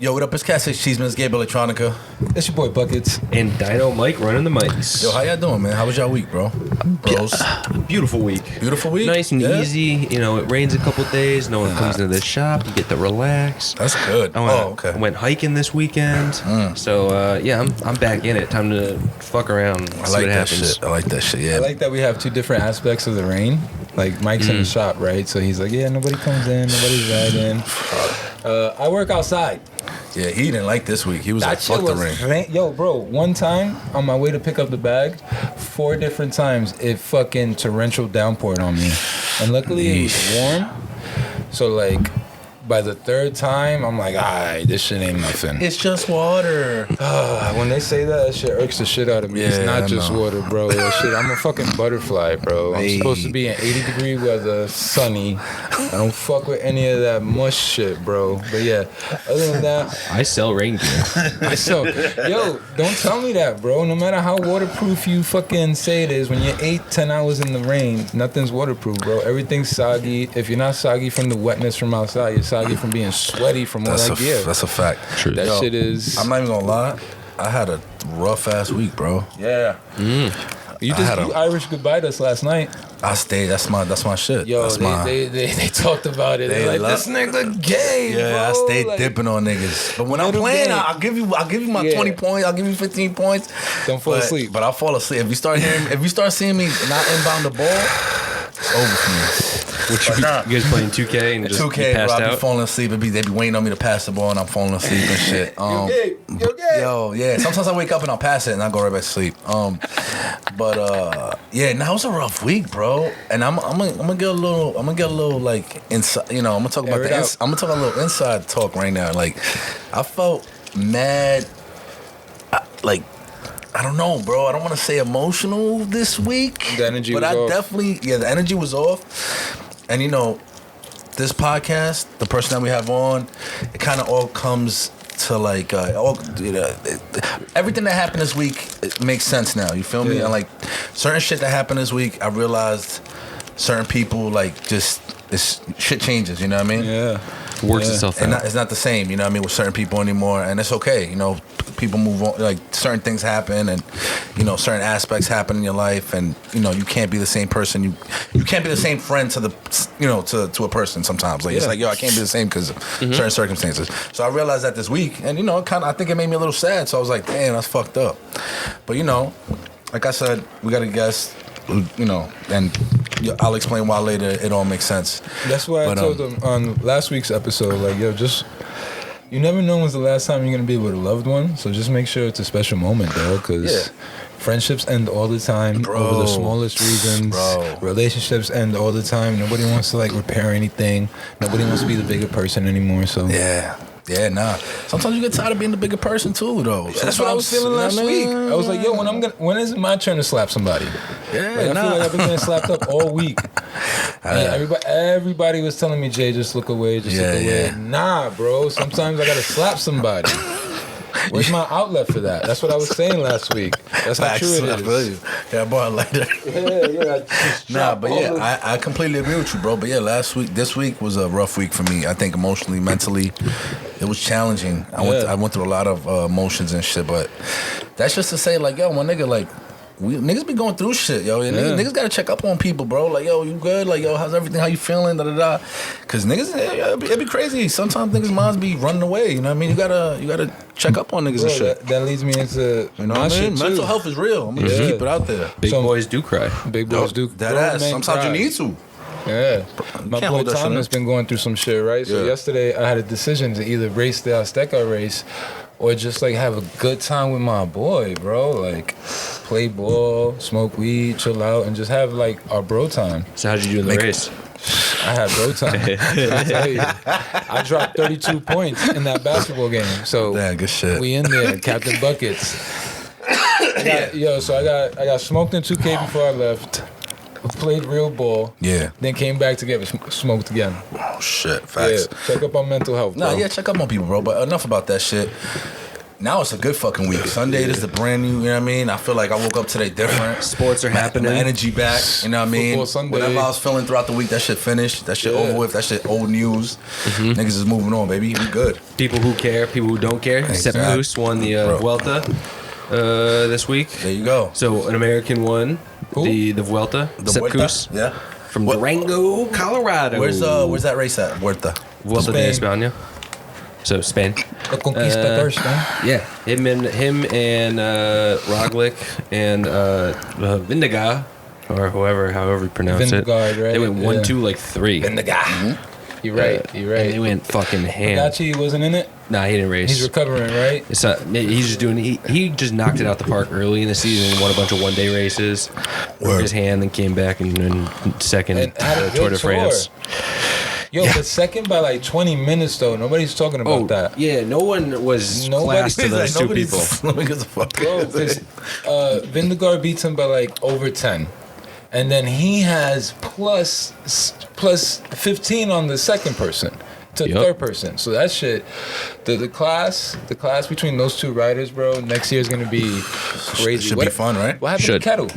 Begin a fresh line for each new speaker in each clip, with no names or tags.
Yo, what up? It's Cat6 Cheeseman. It's Gabe Electronica.
It's your boy Buckets.
And Dino Mike running the mics.
Yo, how y'all doing, man? How was y'all week, bro? Bros.
Beautiful week.
Beautiful week?
Nice and easy. You know, it rains a couple days. No one comes into the shop. You get to relax.
That's good.
I went hiking this weekend. So, yeah, I'm back in it. Time to fuck around.
I like that shit. I like that shit, yeah.
I like that we have two different aspects of the rain. Like, Mike's in the shop, right? So he's like, yeah, nobody comes in. Nobody's riding. I work outside.
Yeah, he didn't like this week. He was like, fuck the rain.
Yo, bro, one time on my way to pick up the bag, 4 different times it fucking torrential downpoured on me. And luckily it was warm. So, like, by the 3rd time, I'm like, alright, this shit ain't nothing.
It's just water.
When they say that shit irks the shit out of me.
Yeah,
it's not just water, bro. That shit, I'm a fucking butterfly, bro. I'm supposed to be in 80-degree weather, sunny. I don't fuck with any of that mush shit, bro. But yeah, other than that,
I sell rain gear.
Yo, don't tell me that, bro. No matter how waterproof you fucking say it is, when you're 8-10 hours in the rain, nothing's waterproof, bro. Everything's soggy. If you're not soggy from the wetness from outside, you're soggy from being sweaty from all that gear.
That's a fact.
True.
That shit is...
I'm not even gonna lie. I had a rough-ass week, bro.
Yeah. You Irish goodbye to us last night.
I stayed. That's my shit.
Yo,
that's
they talked about it. They're like, this nigga gay,
yeah,
bro.
I stayed
like,
dipping on niggas. But when I'm playing, I'll give you my 20 points. I'll give you 15 points.
Don't fall asleep.
But I'll fall asleep. If you start seeing me not inbound the ball, it's over for me.
You guys playing 2K and just
2K,
passed
bro. I be
out?
falling asleep. They be waiting on me to pass the ball, and I'm falling asleep and shit. Yo, yeah. Sometimes I wake up and I'll pass it, and I go right back to sleep. Yeah. Now it's a rough week, bro. And I'm gonna get a little like inside. You know, I'm gonna talk about I'm gonna talk a little inside talk right now. Like, I felt mad. I don't know, bro. I don't want to say emotional this week.
The energy was off.
The energy was off. And, you know, this podcast, the person that we have on, it kind of all comes to, like, everything that happened this week, it makes sense now. You feel me? And, like, certain shit that happened this week, I realized certain people, like, just, shit changes, you know what I mean?
Yeah.
Works itself out.
And it's not the same, you know what I mean, with certain people anymore. And it's okay, you know. People move on, like, certain things happen, and, you know, certain aspects happen in your life, and, you know, you can't be the same person. You can't be the same friend to a person sometimes. Like, it's like, yo, I can't be the same because of certain circumstances. So I realized that this week, and, you know, I think it made me a little sad. So I was like, damn, that's fucked up. But, you know, like I said, we got a guest, you know, and I'll explain why later. It all makes sense.
That's why I told them on last week's episode, like, yo, you never know when's the last time you're going to be with a loved one, so just make sure it's a special moment, though, because friendships end all the time over the smallest reasons. Relationships end all the time. Nobody wants to, like, repair anything. Nobody wants to be the bigger person anymore, so...
Yeah, nah. Sometimes you get tired of being the bigger person, too, though.
That's what I was feeling last week. I was like, yo, when is it my turn to slap somebody?
Yeah,
I feel like I've been getting slapped up all week. Everybody was telling me, Jay, just look away, look away. Nah, bro. Sometimes I gotta slap somebody. Where's my outlet for that? That's what I was saying last week. That's how true it is.
I feel you. Yeah, I bought it later. I completely agree with you, bro. But yeah, this week was a rough week for me. I think emotionally, mentally, it was challenging. I went through a lot of emotions and shit, but that's just to say, like, yo, my nigga, like, niggas be going through shit, yo. Niggas gotta check up on people, bro. Like, yo, you good? Like, yo, how's everything? How you feeling? Cause niggas, it be crazy. Sometimes niggas' minds be running away. You know what I mean? You gotta check up on niggas and shit.
That leads me into
my shit too. Mental health is real. I'm gonna just keep it out there.
Big boys do cry.
Big boys do.
That ass. Sometimes you need to.
Yeah. My boy Tom has been going through some shit, right? So yesterday I had a decision to either race the Azteca race or just, like, have a good time with my boy, bro. Like, play ball, smoke weed, chill out, and just have, like, our bro time.
So how'd you do in the race?
I had bro time. I tell you, I dropped 32 points in that basketball game. So
good shit.
We in there, Captain Buckets. So I got smoked in 2K before I left. Played real ball.
Yeah.
Then came back to get smoked again.
Oh, shit. Facts.
Yeah. Check up on mental health, bro.
Check up on people, bro. But enough about that shit. now it's a good fucking week. Sunday is the brand new, you know what I mean? I feel like I woke up today different.
Sports are happening.
My energy back, you know what I mean?
Football Sunday.
Whatever I was feeling throughout the week, that shit finished. That shit over with. That shit old news. Niggas is moving on, baby. We good.
People who care, people who don't care.
Exactly.
Sepp Kuss won the Vuelta this week.
There you go.
So an American won the Vuelta.
The
Sepp
Vuelta?
Kuss
Yeah.
from Durango, Colorado.
Where's that race at? Vuelta.
Vuelta de
Spain.
España. So Spain.
The Conquistadors, man.
Yeah, him and Roglic and Vindegar, or however you pronounce
Vingegaard,
it.
right?
They went 1-2
Yeah.
like 3.
Vindegar.
You're right. You're right.
And they went fucking ham.
Gachi wasn't in it.
Nah, he didn't race.
He's recovering, right?
It's not, he's just doing. He just knocked it out the park early in the season and won a bunch of one-day races. Broke his hand, then came back and second
And had a
Tour
good
de France.
Yo, but second by like 20 minutes though. Nobody's talking about that.
Yeah, no one was
Nobody-
class to those two people.
Nobody gives a fuck.
Bro, because Vingegaard beats him by like over 10. And then he has plus 15 on the second person to
Yup.
third person. So that shit, the class between those two riders, bro, next year is going to be crazy.
Should be fun, right?
What happened
Should.
to Kettle?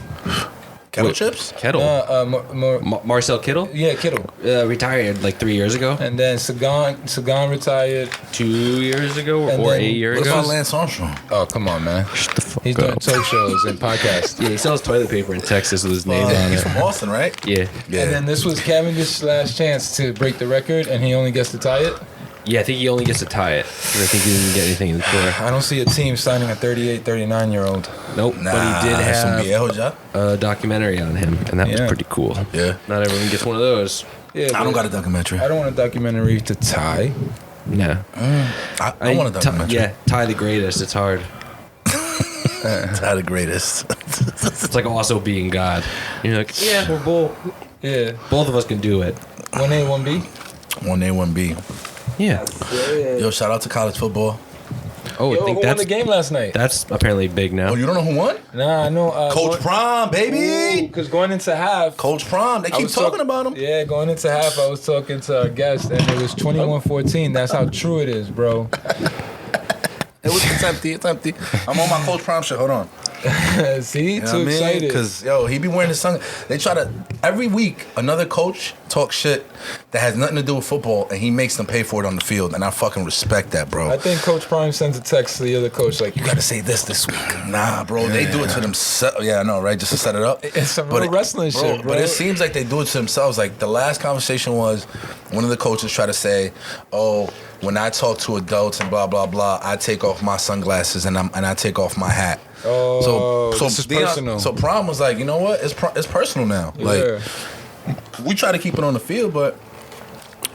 Kettle chips?
Kittle. Marcel Kittle
Yeah, Kittle.
retired like 3 years ago,
And then Sagan retired.
2 years ago,
And
or
then-
8 years
What
ago.
about Lance Armstrong?
Oh, come on, man.
Shut the fuck
He's
up.
doing talk shows and podcasts.
Yeah, he sells toilet paper in Texas with his name on
He's
it.
from Austin, right?
Yeah.
Yeah.
And then this was Cavendish's last chance to break the record, and he only gets to tie it.
Yeah, I think he only gets to tie it. 'Cause I think he didn't get anything in the tour.
I don't see a team signing a 38, 39-year-old.
Nope.
Nah,
but he did
some
have
viejo job.
a documentary on him, and that was
Yeah.
pretty cool.
Yeah.
Not everyone gets one of those.
Yeah,
I don't
but
got a documentary.
I don't want a documentary to tie.
Yeah.
I want a documentary.
Yeah, tie the greatest. It's hard.
Tie the greatest.
It's like also being God. You're like, yeah, we're both of us can do it.
1A, 1B.
1A, 1B.
Yeah.
Yo, shout out to college football.
Oh,
Yo,
I think
who won
that's
the game last night?
that's apparently big now.
Oh, you don't know who won?
Nah, I know.
Coach Prime, baby.
Because going into half.
Coach Prime. They
I
keep
was
talking about him.
Yeah, going into half, I was talking to our guest, and it was 21-14. That's how true it is, bro.
It's empty. It's empty. I'm on my Coach Prime shit. Hold on.
See?
You know
Too
what I mean?
excited.
Because, yo, he be wearing his sun. They try to, every week, another coach talks shit that has nothing to do with football, and he makes them pay for it on the field. And I fucking respect that, bro.
I think Coach Prime sends a text to the other coach like,
You got to say this week. Nah, bro. They do it to themselves. Yeah, I know, right? Just to set it up.
It's some real wrestling shit, bro.
But it seems like they do it to themselves. Like, the last conversation was one of the coaches tried to say, oh, when I talk to adults and blah, blah, blah, I take off my sunglasses and I take off my hat.
Oh, this is personal.
So Prime was like, you know what? It's personal now. Like,
Yeah.
we try to keep it on the field, but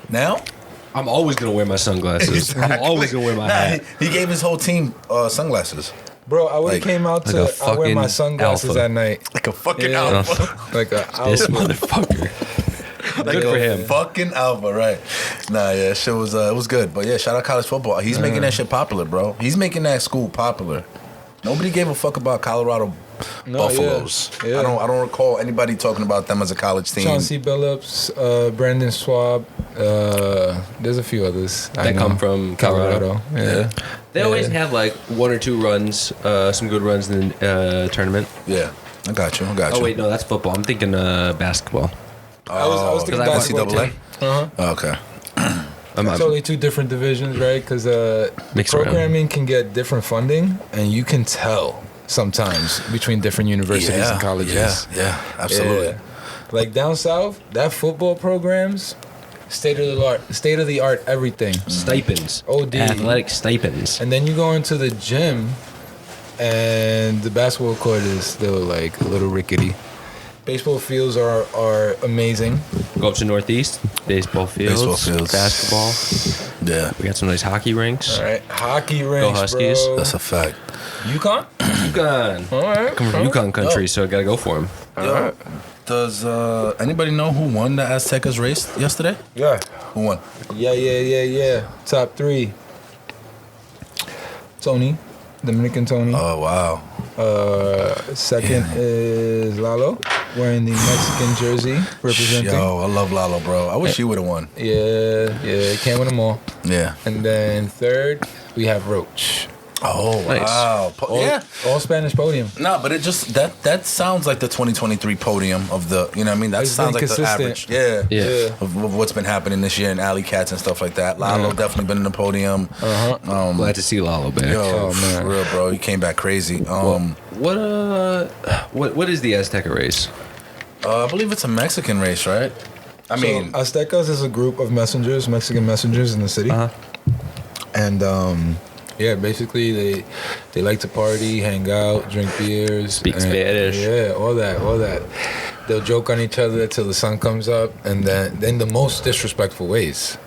now
I'm always gonna wear my sunglasses. I'm always gonna wear my hat.
He gave his whole team sunglasses.
Bro, I would have
Like-
came out
like
to
a
I wear my
fucking
sunglasses
alpha.
that night.
Like a fucking
Yeah.
alpha.
Like a
This
alpha.
motherfucker.
Like
Good
a
for him.
Fucking alpha, right? Nah, yeah, shit was it was good. But yeah, shout out college football. He's making that shit popular, bro. He's making that school popular. Nobody gave a fuck about Colorado Buffaloes.
yeah.
I don't recall anybody talking about them as a college team.
Chauncey Billups, Brandon Schwab. There's a few others I
That
know.
come from Colorado.
Yeah.
They always have like one or two runs, some good runs in the tournament.
Yeah, I got you.
Oh wait, no, that's football. I'm thinking basketball.
I was thinking
Because I
basketball.
went
NCAA? Okay.
It's only two different divisions, right? Because
Mixed around.
programming can get different funding, and you can tell sometimes between different universities and colleges.
Yeah, absolutely.
Yeah. Like down south, that football programs, state of the art everything.
stipends.
OD.
Athletic stipends.
And then you go into the gym, and the basketball court is still like a little rickety. Baseball fields are amazing.
Go up to Northeast, baseball fields, basketball.
Yeah,
We got some nice hockey rinks.
All right, hockey rinks,
Huskies.
bro.
that's a fact.
UConn.
Yukon.
All right.
Come from Yukon country,
Oh.
so I gotta go for him.
Yo, does anybody know who won the Aztecas race yesterday?
Yeah.
Who won?
Yeah. Top 3. Tony, Dominican Tony.
Oh wow.
Second is Lalo, wearing the Mexican jersey, representing.
Yo, I love Lalo, bro. I wish you would have won.
Yeah, can't win them all.
Yeah.
And then third, we have Roach.
Oh,
Nice.
wow.
All Spanish podium.
No, but it just that sounds like the 2023 podium of the, you know what I mean? That
It's
sounds
been
like
consistent.
the average. Yeah.
Yeah.
Of what's been happening this year in Alley Cats and stuff like that. Lalo definitely been in the podium.
Glad to see Lalo back.
Yo,
Oh, man.
for real, bro. He came back crazy.
What is the Azteca race?
I believe it's a Mexican race, right? I mean,
Aztecas is a group of messengers, Mexican messengers in the city. And yeah, basically they like to party, hang out, drink beers,
Speak Spanish.
Yeah, all that. They'll joke on each other till the sun comes up, and then the most disrespectful ways,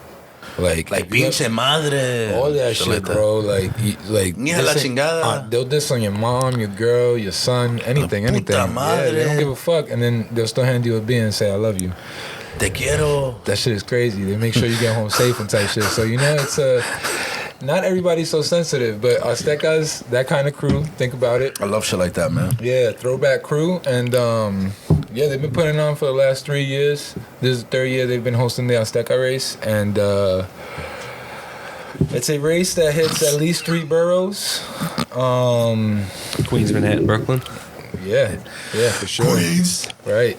like
pinche madre,
all that shit, bro. Like
Mija la
dissing-
chingada.
they'll diss on your mom, your girl, your son, anything.
puta
Yeah,
madre.
they don't give a fuck, and then they'll still hand you a beer and say, "I love you."
te quiero.
That shit is crazy. They make sure you get home safe and type shit. So it's not everybody's so sensitive, but Aztecas, that kind of crew. Think about it.
I love shit like that, man.
Yeah, throwback crew, and yeah, they've been putting on for the last 3 years. This is the third year they've been hosting the Azteca race, and it's a race that hits at least 3 boroughs.
Queens, Manhattan, Brooklyn.
Yeah, for sure.
Queens.
Right.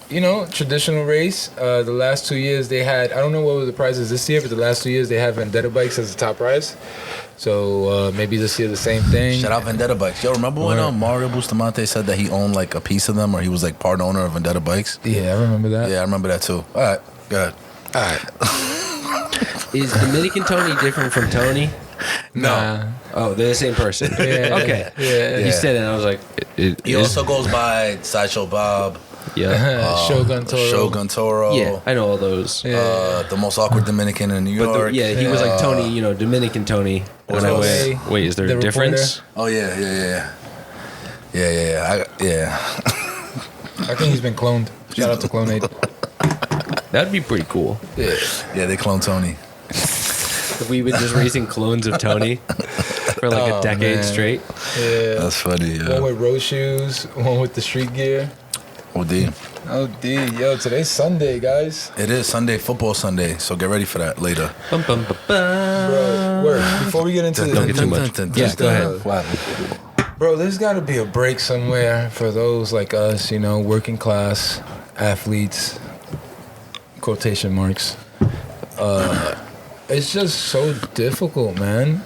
And traditional race. The last 2 years they had, I don't know what were the prizes this year, but the last 2 years they had Vendetta bikes as the top prize. So maybe this year the same thing.
Shout out Vendetta Bikes. Yo, remember when Mario Bustamante said that he owned like a piece of them, or he was like part owner of Vendetta Bikes?
Yeah, I remember that.
Yeah, I remember that too. All right, go ahead.
All right.
Is Dominican Tony different from Tony?
No.
Oh, they're the same person.
Yeah.
Okay.
Yeah.
He said it, and I was like,
He also goes by Sideshow Bob,
yeah.
Shogun Toro.
Shogun Toro.
Yeah, I know all those.
The most awkward Dominican in New
But
York.
he was like Tony, Dominican Tony.
What
And I
else?
wait, is there
The
a difference?
Oh yeah.
I think he's been cloned. Shout out to Clonade.
That'd be pretty cool.
Yeah, they clone Tony.
If we've been just racing clones of Tony for like a decade
man.
straight.
Yeah.
That's funny.
One
Yeah.
with road shoes, one with the street gear.
OD.
Oh, D. Yo, today's Sunday, guys.
It is Sunday, football Sunday, so get ready for that later.
Bum, bum, bum, bum.
Bro, work. Before we get into
Don't get too much. Yeah, go ahead.
Bro, there's got to be a break somewhere for those like us, working class athletes, quotation marks. It's just so difficult, man.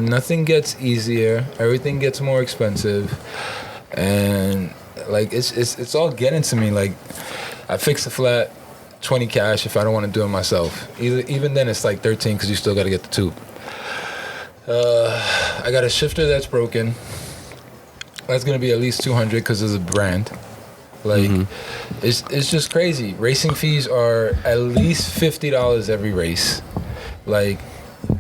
Nothing gets easier. Everything gets more expensive. And like it's all getting to me. Like I fix a flat, 20 cash if I don't want to do it myself. Even then it's like 13 because you still got to get the tube. I got a shifter that's broken. That's gonna be at least 200 because it's a brand. Like, it's just crazy. Racing fees are at least $50 every race. Like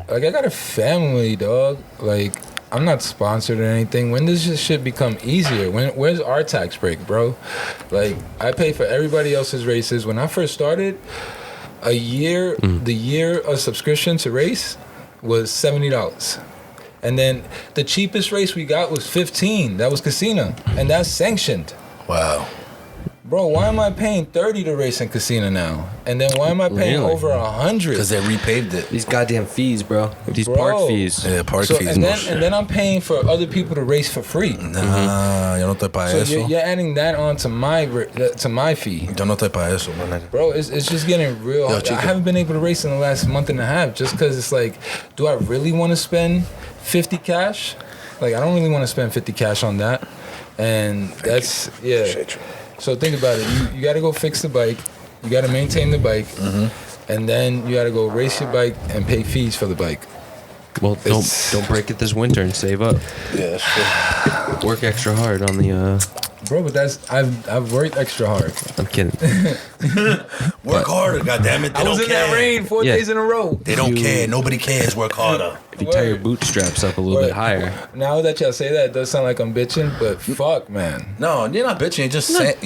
I got a family, dog. Like I'm not sponsored or anything. When does this shit become easier? Where's our tax break, bro? Like I pay for everybody else's races. When I first started, the year of subscription to race was $70. And then the cheapest race we got was $15. That was Casino. And that's sanctioned.
Wow.
Bro, why am I paying $30 to race in Casino now? And then why am I paying
Really?
over $100?
Because they repaved it.
These goddamn fees, bro. These
Bro.
park fees.
Yeah, park
So,
fees.
and then I'm paying for other people to race for free.
Nah, yo no estoy pa'
So
eso.
you're adding that on to my fee.
Yo no estoy pa' eso, man.
Bro, it's just getting real.
Yo,
I
Chico.
haven't been able to race in the last month and a half just because it's like, do I really want to spend 50 cash? Like, I don't really want to spend 50 cash on that. And that's, yeah. So think about it. You got to go fix the bike. You got to maintain the bike. And then you got to go race your bike and pay fees for the bike.
Well, don't break it this winter and save up.
Yeah, that's true.
Work extra hard on the.
Bro, but I've worked extra hard.
I'm kidding.
Work harder, goddammit. They
I was
don't
in
care.
that rain 4
Yeah.
days in a row.
They don't care. Nobody cares. Work harder.
If you tie your bootstraps up a little bit higher.
Now that y'all say that, it does sound like I'm bitching, but fuck, man.
No, you're not bitching. You're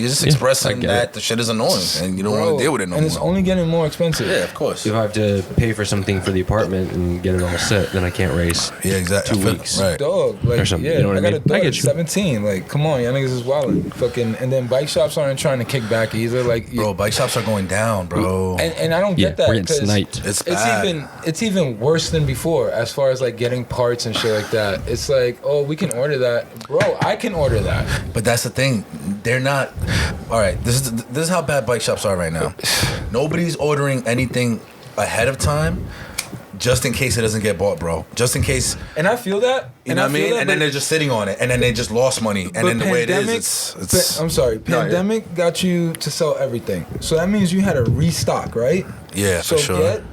just expressing
I get
that
it.
the shit is annoying and you don't want to deal with it no
and
more.
it's only getting more expensive.
Yeah, of course.
If I have to pay for something for the apartment and get it all set, then I can't race.
Yeah, exactly.
2 weeks.
Right.
Dog, like,
Or something,
yeah,
you know what
I
I
got
mean?
a daughter
I get
at
you.
17. Like, come on, y'all niggas is wild. selling. Fucking, and then bike shops aren't trying to kick back either. Like,
bro, bike shops are going down, bro.
And I don't get that.
We're getting sniped.
It's bad.
It's even worse than before as far as like getting parts and shit like that. It's like, oh, we can order that, bro. I can order that.
But that's the thing. They're not. All right. This is how bad bike shops are right now. Nobody's ordering anything ahead of time, just in case it doesn't get bought, bro. Just in case.
And I feel that.
You know what I mean? And then they're just sitting on it, and then they just lost money. And then the way it is, it's.
I'm sorry. Pandemic got you to sell everything, so that means you had to restock, right?
Yeah,
so
for sure.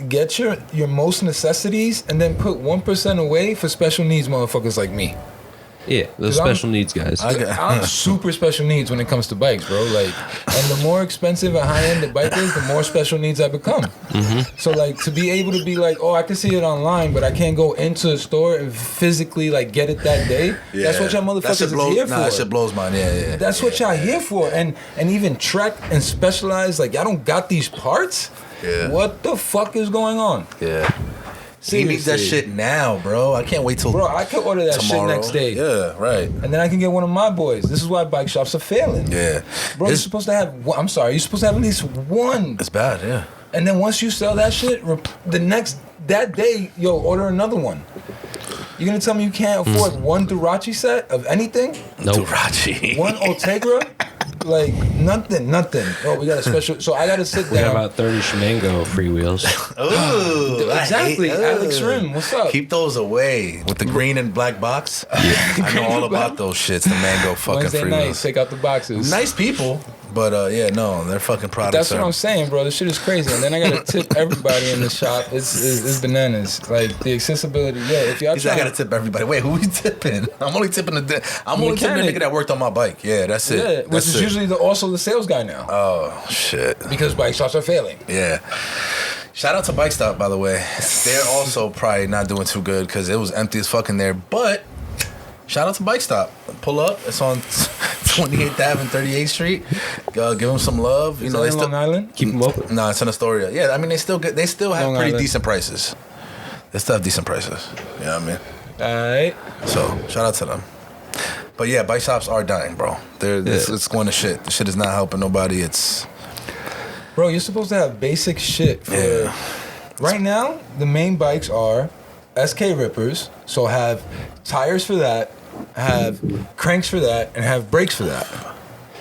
Get your most necessities, and then put 1% away for special needs motherfuckers like me.
Yeah, those special needs guys.
I'm super special needs when it comes to bikes, bro. Like, and the more expensive and high end the bike is, the more special needs I become. Mm-hmm. So, like, to be able to be like, oh, I can see it online, but I can't go into a store and physically like get it that day. Yeah. That's what y'all motherfuckers is here for.
That shit blows mine. Yeah.
That's what y'all here for. And even Trek and Specialized, like, y'all don't got these parts.
Yeah.
What the fuck is going on?
Yeah. He needs that shit now, bro. I can't wait till
Bro, I could order that
tomorrow.
shit next day.
Yeah, right.
And then I can get one of my boys. This is why bike shops are failing.
Yeah.
Bro, you're supposed to have one. I'm sorry. You're supposed to have at least one.
It's bad, yeah.
And then once you sell that shit, that day, order another one. You gonna tell me you can't afford one Durachi set of anything?
No.
Durachi.
One Ultegra? Like, nothing. Oh, we got a special. So I gotta sit down.
We got about 30 Schmango freewheels.
Ooh,
exactly. Alex Rim, what's up?
Keep those away with the green and black box. I know all about those shits. The mango fucking
Wednesday
freeways.
night, take out the boxes.
Nice people, but no, they're fucking products.
That's what I'm saying, bro. This shit is crazy. And then I gotta tip everybody in the shop. It's bananas. Like the accessibility. Yeah, if y'all.
I gotta tip everybody. Wait, who we tipping? I'm only tipping the nigga that worked on my bike. Yeah, that's it.
Yeah, which is usually also the sales guy now.
Oh shit.
Because bike shops are failing.
Yeah. Shout out to Bike Stop, by the way. They're also probably not doing too good because it was empty as fuck in there. But shout out to Bike Stop. Pull up. It's on 28th Ave and 38th Street. Give them some love.
Is they still Long Island.
Keep them open.
No, it's in Astoria. Yeah, I mean they still have
Long
pretty
Island.
decent prices. They still have decent prices. You know what I mean?
All right.
So shout out to them. But yeah, bike shops are dying, bro. It's going to shit. The shit is not helping nobody.
Bro, you're supposed to have basic shit for.
Yeah.
Right now, the main bikes are SK Rippers, so have tires for that, have cranks for that, and have brakes for that.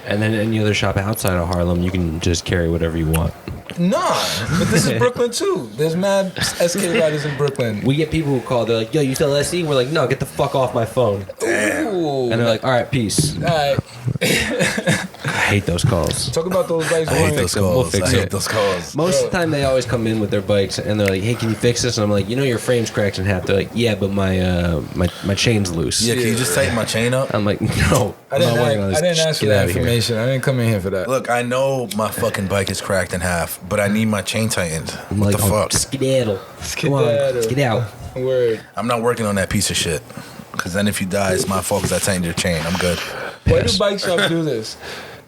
And then any other shop outside of Harlem, you can just carry whatever you want.
Nah, but this is Brooklyn too. There's mad SK riders in Brooklyn.
We get people who call, they're like, yo, you sell SC? We're like, no, get the fuck off my phone.
Ooh.
And they're like, all right, peace.
All right.
I hate those calls.
Talk about those bikes.
I hate those calls.
We'll fix
I hate
it.
those calls.
Most of the time, they always come in with their bikes, and they're like, hey, can you fix this? And I'm like, your frame's cracked in half. They're like, yeah, but my chain's loose.
Yeah, can you just tighten my chain up?
I'm like, no.
I didn't ask for that information. I didn't come in here for that.
Look, I know my fucking bike is cracked in half, but I need my chain tightened. What the fuck?
Skedaddle. Come on, get out.
Word.
I'm not working on that piece of shit. Because then if you die, it's my fault because I tightened your chain. I'm good.
Why do bike shops do this?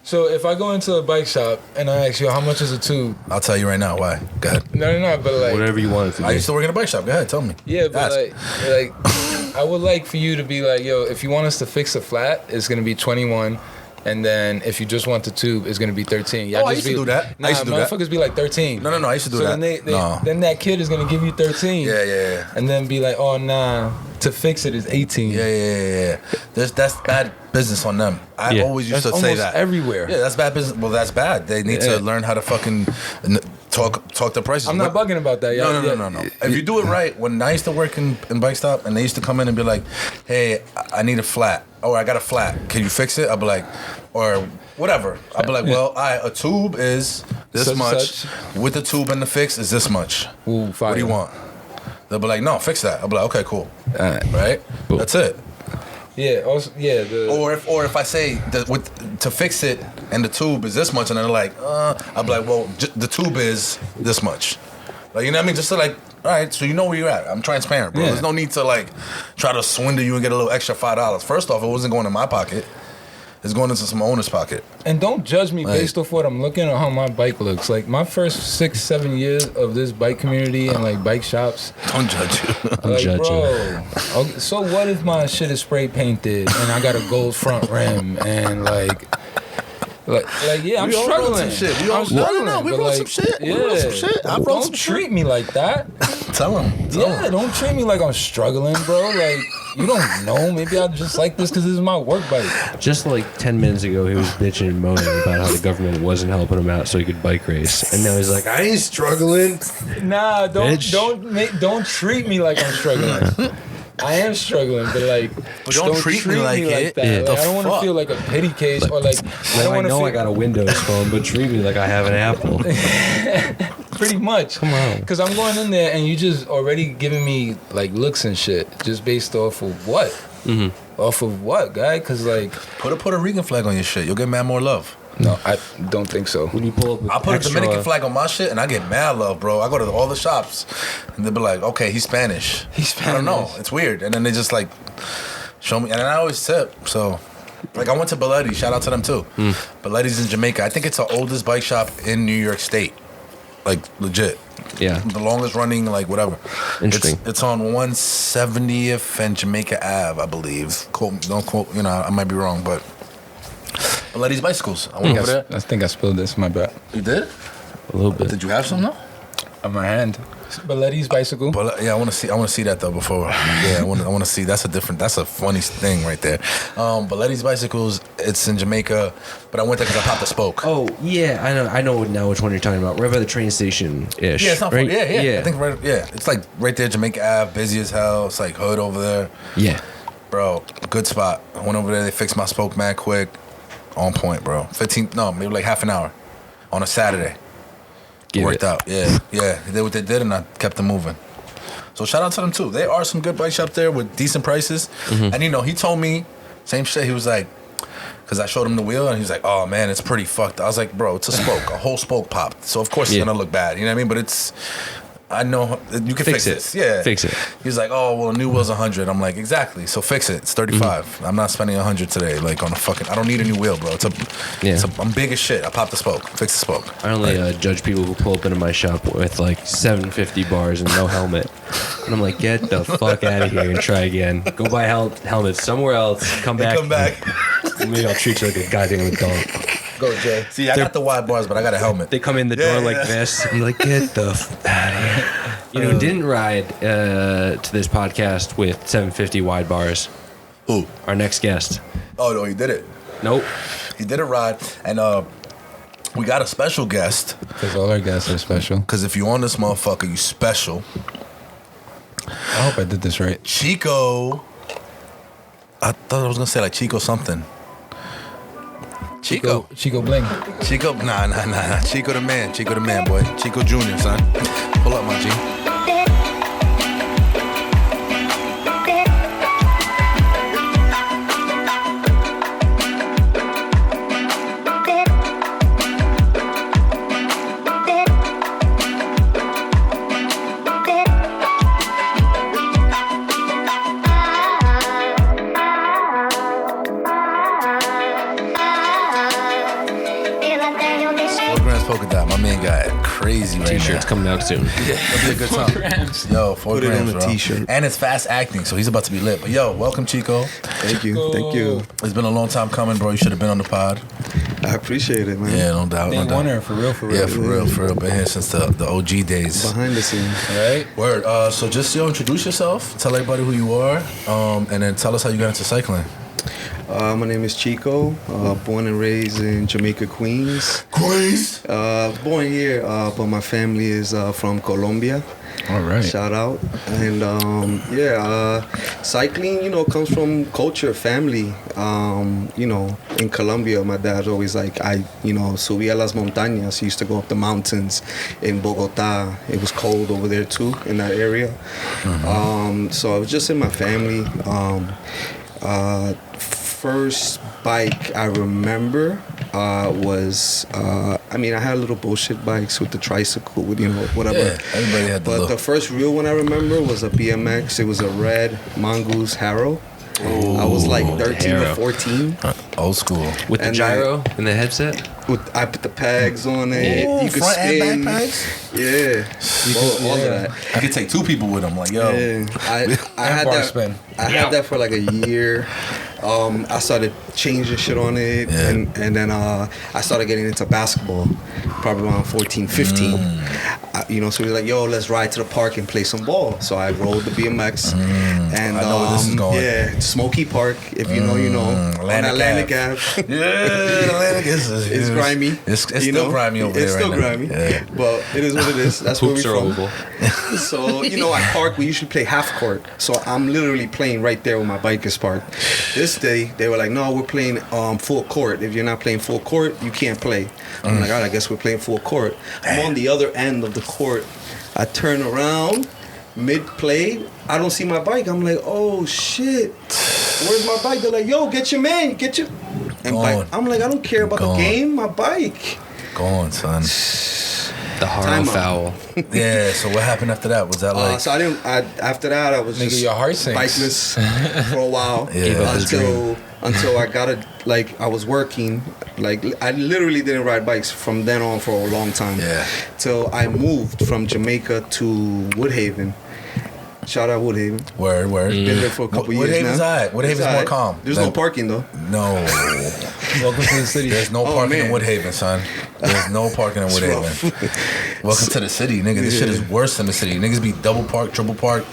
So if I go into a bike shop and I ask you how much is a tube?
I'll tell you right now. Why? Go ahead.
No, but like
whatever you want it to be.
I used to work in a bike shop. Go ahead, tell me.
Yeah, but like I would like for you to be like, yo, if you want us to fix a flat, it's gonna be 21. And then if you just want the tube, it's gonna be 13.
I used to do that.
Nah,
I used to do that.
motherfuckers be like 13.
No, I used to do that.
Then that kid is gonna give you 13.
Yeah.
And then be like, oh nah, to fix it is 18.
Yeah. That's bad business on them. I always used to say that.
Everywhere.
Yeah, that's bad business. Well, that's bad. They need to learn how to fucking talk the prices.
I'm not bugging about that.
No. If you do it right, when I used to work in Bike Stop and they used to come in and be like, hey, I need a flat. Or I got a flat. Can you fix it? I'd be like, or whatever. I'd be like, well, a tube is this
Such
much. With the tube and the fix is this much.
Ooh, fire.
What do you want? They'll be like, no, fix that. I'll be like, okay, cool. Right?
Cool.
That's it.
Yeah. Also, yeah.
Or if I say that to fix it and the tube is this much, and they're like, I'll be like, well, the tube is this much. Like, you know what I mean? Just to like, all right, so you know where you're at. I'm transparent, bro.
Yeah.
There's no need to like try to swindle you and get a little extra $5. First off, it wasn't going in my pocket. It's going into some owner's pocket.
And don't judge me
Like,
based off what I'm looking or how my bike looks. Like my first 6-7 years of this bike community and like bike shops.
Don't judge you.
Like,
judge
bro,
you.
okay, so what if my shit is spray painted and I got a gold front rim and like yeah, I'm
We all wrote
struggling.
some shit. We all-
I'm struggling.
No, we
but,
wrote
like,
some shit. We
Yeah,
wrote some shit. I wrote
don't
some shit.
treat me like that.
Tell him.
Yeah, don't treat me like I'm struggling, bro. Like you don't know. Maybe I just like this because this is my work bike.
Just like 10 minutes ago, he was bitching and moaning about how the government wasn't helping him out so he could bike race, and now he's like, I ain't struggling.
Nah,
Bitch.
don't treat me like I'm struggling. I am struggling, but like,
But don't treat me like it.
that.
Yeah.
Like,
The
I don't want to
fuck?
feel like a pity case or like I
Well,
don't
I
want to
know
feel
I got a Windows phone, but treat me like I have an Apple.
pretty much.
Come on.
Because I'm going in there and you just already giving me like looks and shit just based off of what?
Mm-hmm.
Off of what, guy? Because like,
Put a Puerto Rican flag on your shit. You'll get mad more love.
no, I don't think so.
When you pull up with
I put
extra,
a Dominican flag on my shit, and I get mad love, bro. I go to all the shops, and they'll be like, "Okay, he's Spanish." I don't know. It's weird, and then they just like show me, and then I always tip. So, like, I went to Belletti's. Shout out to them too. Belletti's in Jamaica. I think it's the oldest bike shop in New York State. Like legit.
Yeah.
The longest running, like whatever.
Interesting.
It's on 170th and Jamaica Ave, I believe. Don't quote. You know, I might be wrong, but. Belletti's bicycles. I went over there.
I think I spilled this. My bad.
You did?
A little bit.
Did you have some though?
On my hand. Belletti's bicycle.
But yeah, I want to see that though before. Yeah, I want to see. That's a funny thing right there. But Letty's bicycles, it's in Jamaica, but I went there because I popped a spoke.
Oh yeah, I know now which one you're talking about. Right by the train station ish.
Yeah, it's not
right?
far. Yeah. I think it's like right there, Jamaica Ave, busy as hell. It's like hood over there,
Yeah.
bro. Good spot. I went over there. They fixed my spoke mad quick, on point, bro. Maybe like half an hour on a Saturday. Worked out. Yeah. They did what they did, and I kept them moving. So shout out to them too. There are some good bike shops there with decent prices. And he told me same shit. He was like, because I showed him the wheel, and he was like, "Oh man, it's pretty fucked." I was like, "Bro, it's a spoke. A whole spoke popped. So of course it's gonna look bad. You know what I mean? But I know you can fix this. Yeah,
Fix it.
He was like, "Oh well, a new wheel's 100." I'm like, "Exactly. So fix it. It's 35. I'm not spending 100 today. Like on a fucking. I don't need a new wheel, bro. I'm big as shit. I popped the spoke. Fix the spoke.
I only judge people who pull up into my shop with like 750 bars and no helmet. And I'm like, get the fuck out of here and try again. Go buy helmets somewhere else. Come back.
Come back.
Maybe I'll treat you like a goddamn adult.
Go, Jay.
See, I got the wide bars, but I got a helmet.
They come in the door like this. I'm like, get the out of here. You know, didn't ride to this podcast with 750 wide bars.
Who?
Our next guest.
Oh no, he did it.
Nope.
He did a ride, and we got a special guest.
Because all our guests are special.
Because if you on this motherfucker, you special.
I hope I did this right.
Chico. I thought I was gonna say like Chico something. Chico.
Chico Bling.
Chico. Nah. Chico the man, boy. Chico Jr., son. Pull up, my G. Polka dot, my man got crazy right
T-shirt's
now.
coming out soon.
It'll be a good time. Yo, 4
Put it
grams,
on a
bro.
t-shirt.
And it's fast acting, so he's about to be lit. But yo, welcome, Chico.
Thank you.
It's been a long time coming, bro. You should have been on the pod.
I appreciate it, man.
Yeah, no doubt.
They
No doubt.
wonder for real.
Yeah, for real. Been here since the OG days.
Behind the scenes.
Right?
Word. So just introduce yourself. Tell everybody who you are, and then tell us how you got into cycling.
My name is Chico. Born and raised in Jamaica, Queens. Born here, but my family is from Colombia.
All right.
Shout out. And cycling, comes from culture, family. In Colombia, my dad's always like, subía las montañas. He used to go up the mountains in Bogota. It was cold over there too, in that area. So I was just in my family. First bike I remember was I had little bullshit bikes with the tricycle, with whatever.
Yeah, everybody had the
But
look.
the first real one I remember was a BMX. It was a red Mongoose Harrow. I was like 13 or 14.
Old school.
With the
And
gyro and the headset?
I put the pegs on it.
Ooh,
You could
front and
spin.
back pegs?
Yeah. All of that.
I could take 2 people with them. Like, yo.
Yeah. I had
bar
that.
spin.
I had that for like a year. I started changing shit on it, and then I started getting into basketball, probably around 14, 15. So we were like, yo, let's ride to the park and play some ball. So I rode the BMX, and
I know where this is going.
yeah, Smoky Park. If you know, you know. On Atlantic Ave.
Yeah, Atlantic is
It's grimy.
It's still grimy over there.
It's still
right now.
grimy.
Yeah.
But it is what it is. That's where
Hoops
we're
are
from.
oval.
So, at park, we usually play half court. So I'm literally playing right there where my bike is parked. This day, they were like, no, we're playing full court. If you're not playing full court, you can't play. I'm like, all right, I guess we're playing full court. I'm on the other end of the court. I turn around, mid-play. I don't see my bike. I'm like, oh, shit. Where's my bike? They're like, yo, get your man. Get your... And bike. I'm like, I don't care about the game. My bike.
Go on, son.
The horror foul.
Yeah, so what happened after that? Was that like...
So after that, I was
Nigga,
just
your heart sinks.
bikeless for a while.
Yeah.
Until I got I was working. Like, I literally didn't ride bikes from then on for a long time.
Yeah.
Till I moved from Jamaica to Woodhaven. Shout out Woodhaven.
Word.
Been there for a couple years
Woodhaven's
now.
alright. Woodhaven's more calm.
There's no parking though.
No.
Welcome to the city.
There's no parking in
man.
Woodhaven, son. There's no parking in Woodhaven. Welcome to the city, nigga. This shit is worse than the city. Niggas be double park, triple park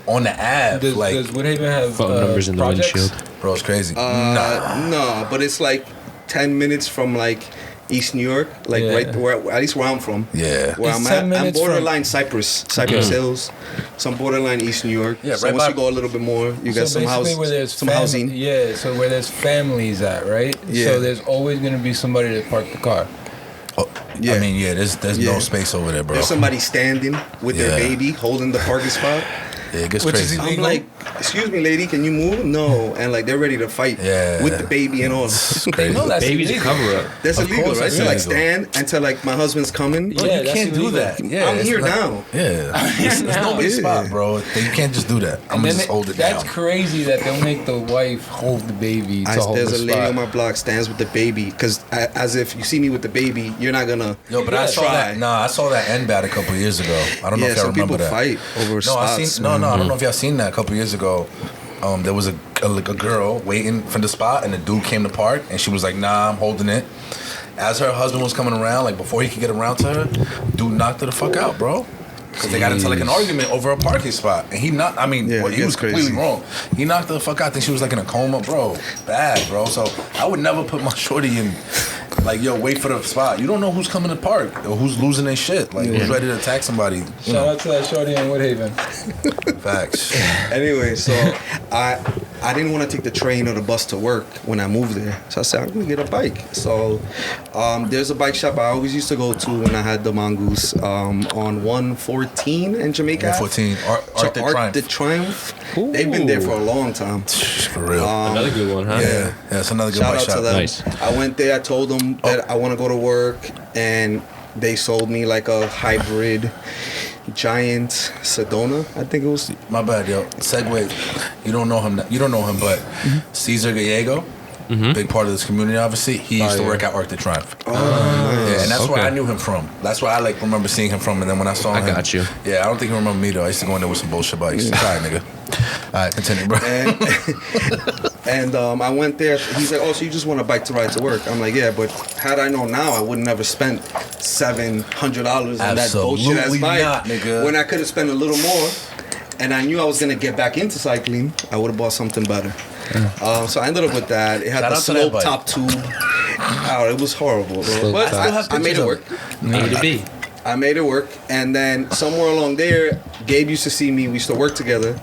on the Ave.
Does Woodhaven have
Phone numbers in the
projects?
windshield.
Bro, it's crazy.
No, but it's like 10 minutes from like East New York, like
Yeah.
right where, at least where I'm from.
Yeah.
Where
It's
I'm
10
at. I'm
minutes
borderline Cypress Hills, some borderline East New York.
Yeah,
so
right
once
by-
you go a little bit more, you got some
basically
house,
where there's
some housing.
Yeah, so where there's families at, right?
Yeah.
So there's always gonna be somebody to park the car.
Oh,
Yeah.
I mean, yeah, there's no
Yeah.
space over there, bro.
There's somebody standing with their
Yeah.
baby, holding the parking spot.
Yeah, it gets
Which is
crazy.
I'm
illegal.
like, excuse me, lady, can you move? No, and like they're ready to fight
Yeah.
with the baby and all.
It's
They
crazy.
know that's
Baby's a
illegal.
cover up.
That's
Of
illegal,
course
right?
it's
So like
illegal.
stand until like my husband's coming.
Yeah,
you
that's
can't do
illegal.
that. Yeah,
I'm
it's
here
not-
now.
Yeah, it's nobody's
Yeah.
spot, bro. You can't just do that. I'm
And
gonna
then
just hold it
that's
down.
crazy that they'll make the wife hold the baby to hold
There's
the
a lady
spot.
on my block stands with the baby because as if you see me with the baby, you're not gonna.
Yo, but I saw
try.
that. Nah, I saw that end bat a couple years ago. I don't know
Yeah,
if y'all
some
remember
people
that.
fight over
No,
spots.
I seen. No, I don't know if y'all seen that a couple years ago. There was a girl waiting for the spot, and the dude came to park, and she was like, "Nah, I'm holding it." As her husband was coming around, like before he could get around to her, dude knocked her the fuck out, bro. Because they got into like an argument over a parking spot, and he knocked. I mean,
Yeah,
well, he was
that's
completely
crazy.
wrong. He knocked her the fuck out. I think she was like in a coma, bro. Bad, bro. So I would never put my shorty in. Like, yo, wait for the spot. You don't know who's coming to park or who's losing their shit. Like, who's ready to attack somebody. You
Shout
know,
out to that shorty in Woodhaven.
facts.
Anyway, so I didn't want to take the train or the bus to work when I moved there. So I said, I'm gonna get a bike. So there's a bike shop I always used to go to when I had the Mongoose on 114 in Jamaica.
114, Art de
Art
Triumph.
de Triumph. They've been there for a long time.
For real.
Another good one, huh?
yeah, it's another good
Shout
bike
out to
shop.
them.
Nice.
I went there. I told them that I want to go to work, and they sold me like a hybrid Giant Sedona. I think it was.
My bad, yo. Segue. You don't know him. You don't know him, but Cesar Gallego, big part of this community, obviously. He used to work at Art de Triumph. Yeah, and that's where
Okay.
I knew him from. That's where I like remember seeing him from. And then when I saw him,
got you.
Yeah, I don't think he remember me though. I used to go in there with some bullshit bikes. Sorry, nigga. All right, continue, bro.
And I went there. He's like, "Oh, so you just want a bike to ride to work?" I'm like, "Yeah, but had I known now, I would never spent $700 on that bullshit ass
Absolutely
bike
not, nigga.
when I could have spent a little more." And I knew I was gonna get back into cycling. I would have bought something better. So I ended up with that. It had
Shout
the
out to that
slope
bike.
top tube. Oh, it was horrible, bro.
Slope
But
top.
I made it work.
A to B.
I made it work, and then somewhere along there, Gabe used to see me. We used to work together,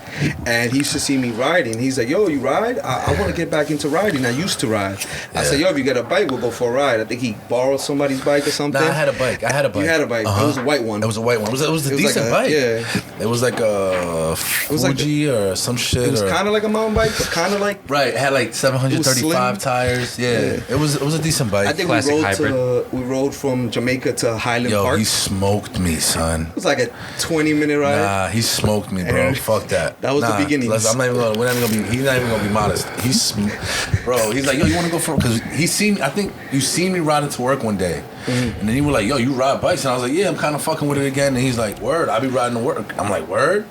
and he used to see me riding. He's like, "Yo, you ride? I want to get back into riding. I used to ride." I said, "Yo, if you get a bike, we'll go for a ride." I think he borrowed somebody's bike or something.
Nah, I had a bike.
You had a bike. It was a white one.
It was a white one. It was a
It was
decent
like
bike.
yeah.
It was like a
was like
Fuji or some shit.
It was
or,
kind of like a mountain bike, but kind of like.
right. It had like 735
slim.
tires. Yeah. It was a decent bike.
I think
Classic
we
hybrid.
rode from Jamaica to Highland
Yo,
Park.
he's smoked me, son.
It was like a 20-minute ride.
Nah, he smoked me, bro. Fuck that.
That was the beginning.
I'm not even gonna. We're not even gonna be. He's not even gonna be modest. Bro. He's like, yo, you wanna go for? Because he seen. I think you seen me riding to work one day, and then he was like, yo, you ride bikes, and I was like, yeah, I'm kind of fucking with it again. And he's like, word, I be riding to work. I'm like, word.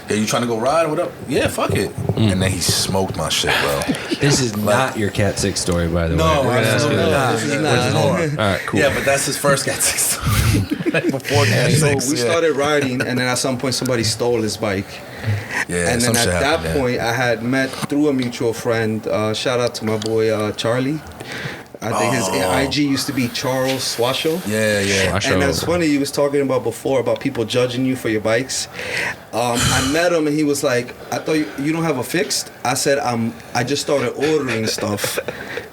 Yeah, you trying to go ride? What up? Yeah, fuck it. And then he smoked my shit, bro.
This is not your Cat6 story, by the way.
No,
We're gonna ask you that.
This is not.
All right, cool.
Yeah, but that's his first Cat6 story. Before Cat6.
So we started riding, and then at some point somebody stole his bike.
Yeah,
And then
some
at
shit
that
happened,
point, I had met through a mutual friend. Shout out to my boy Charlie. I think his IG used to be Charles Swasho.
Yeah.
And that's funny, you was talking about before about people judging you for your bikes. I met him and he was like, I thought you don't have a fixed? I said, I just started ordering stuff.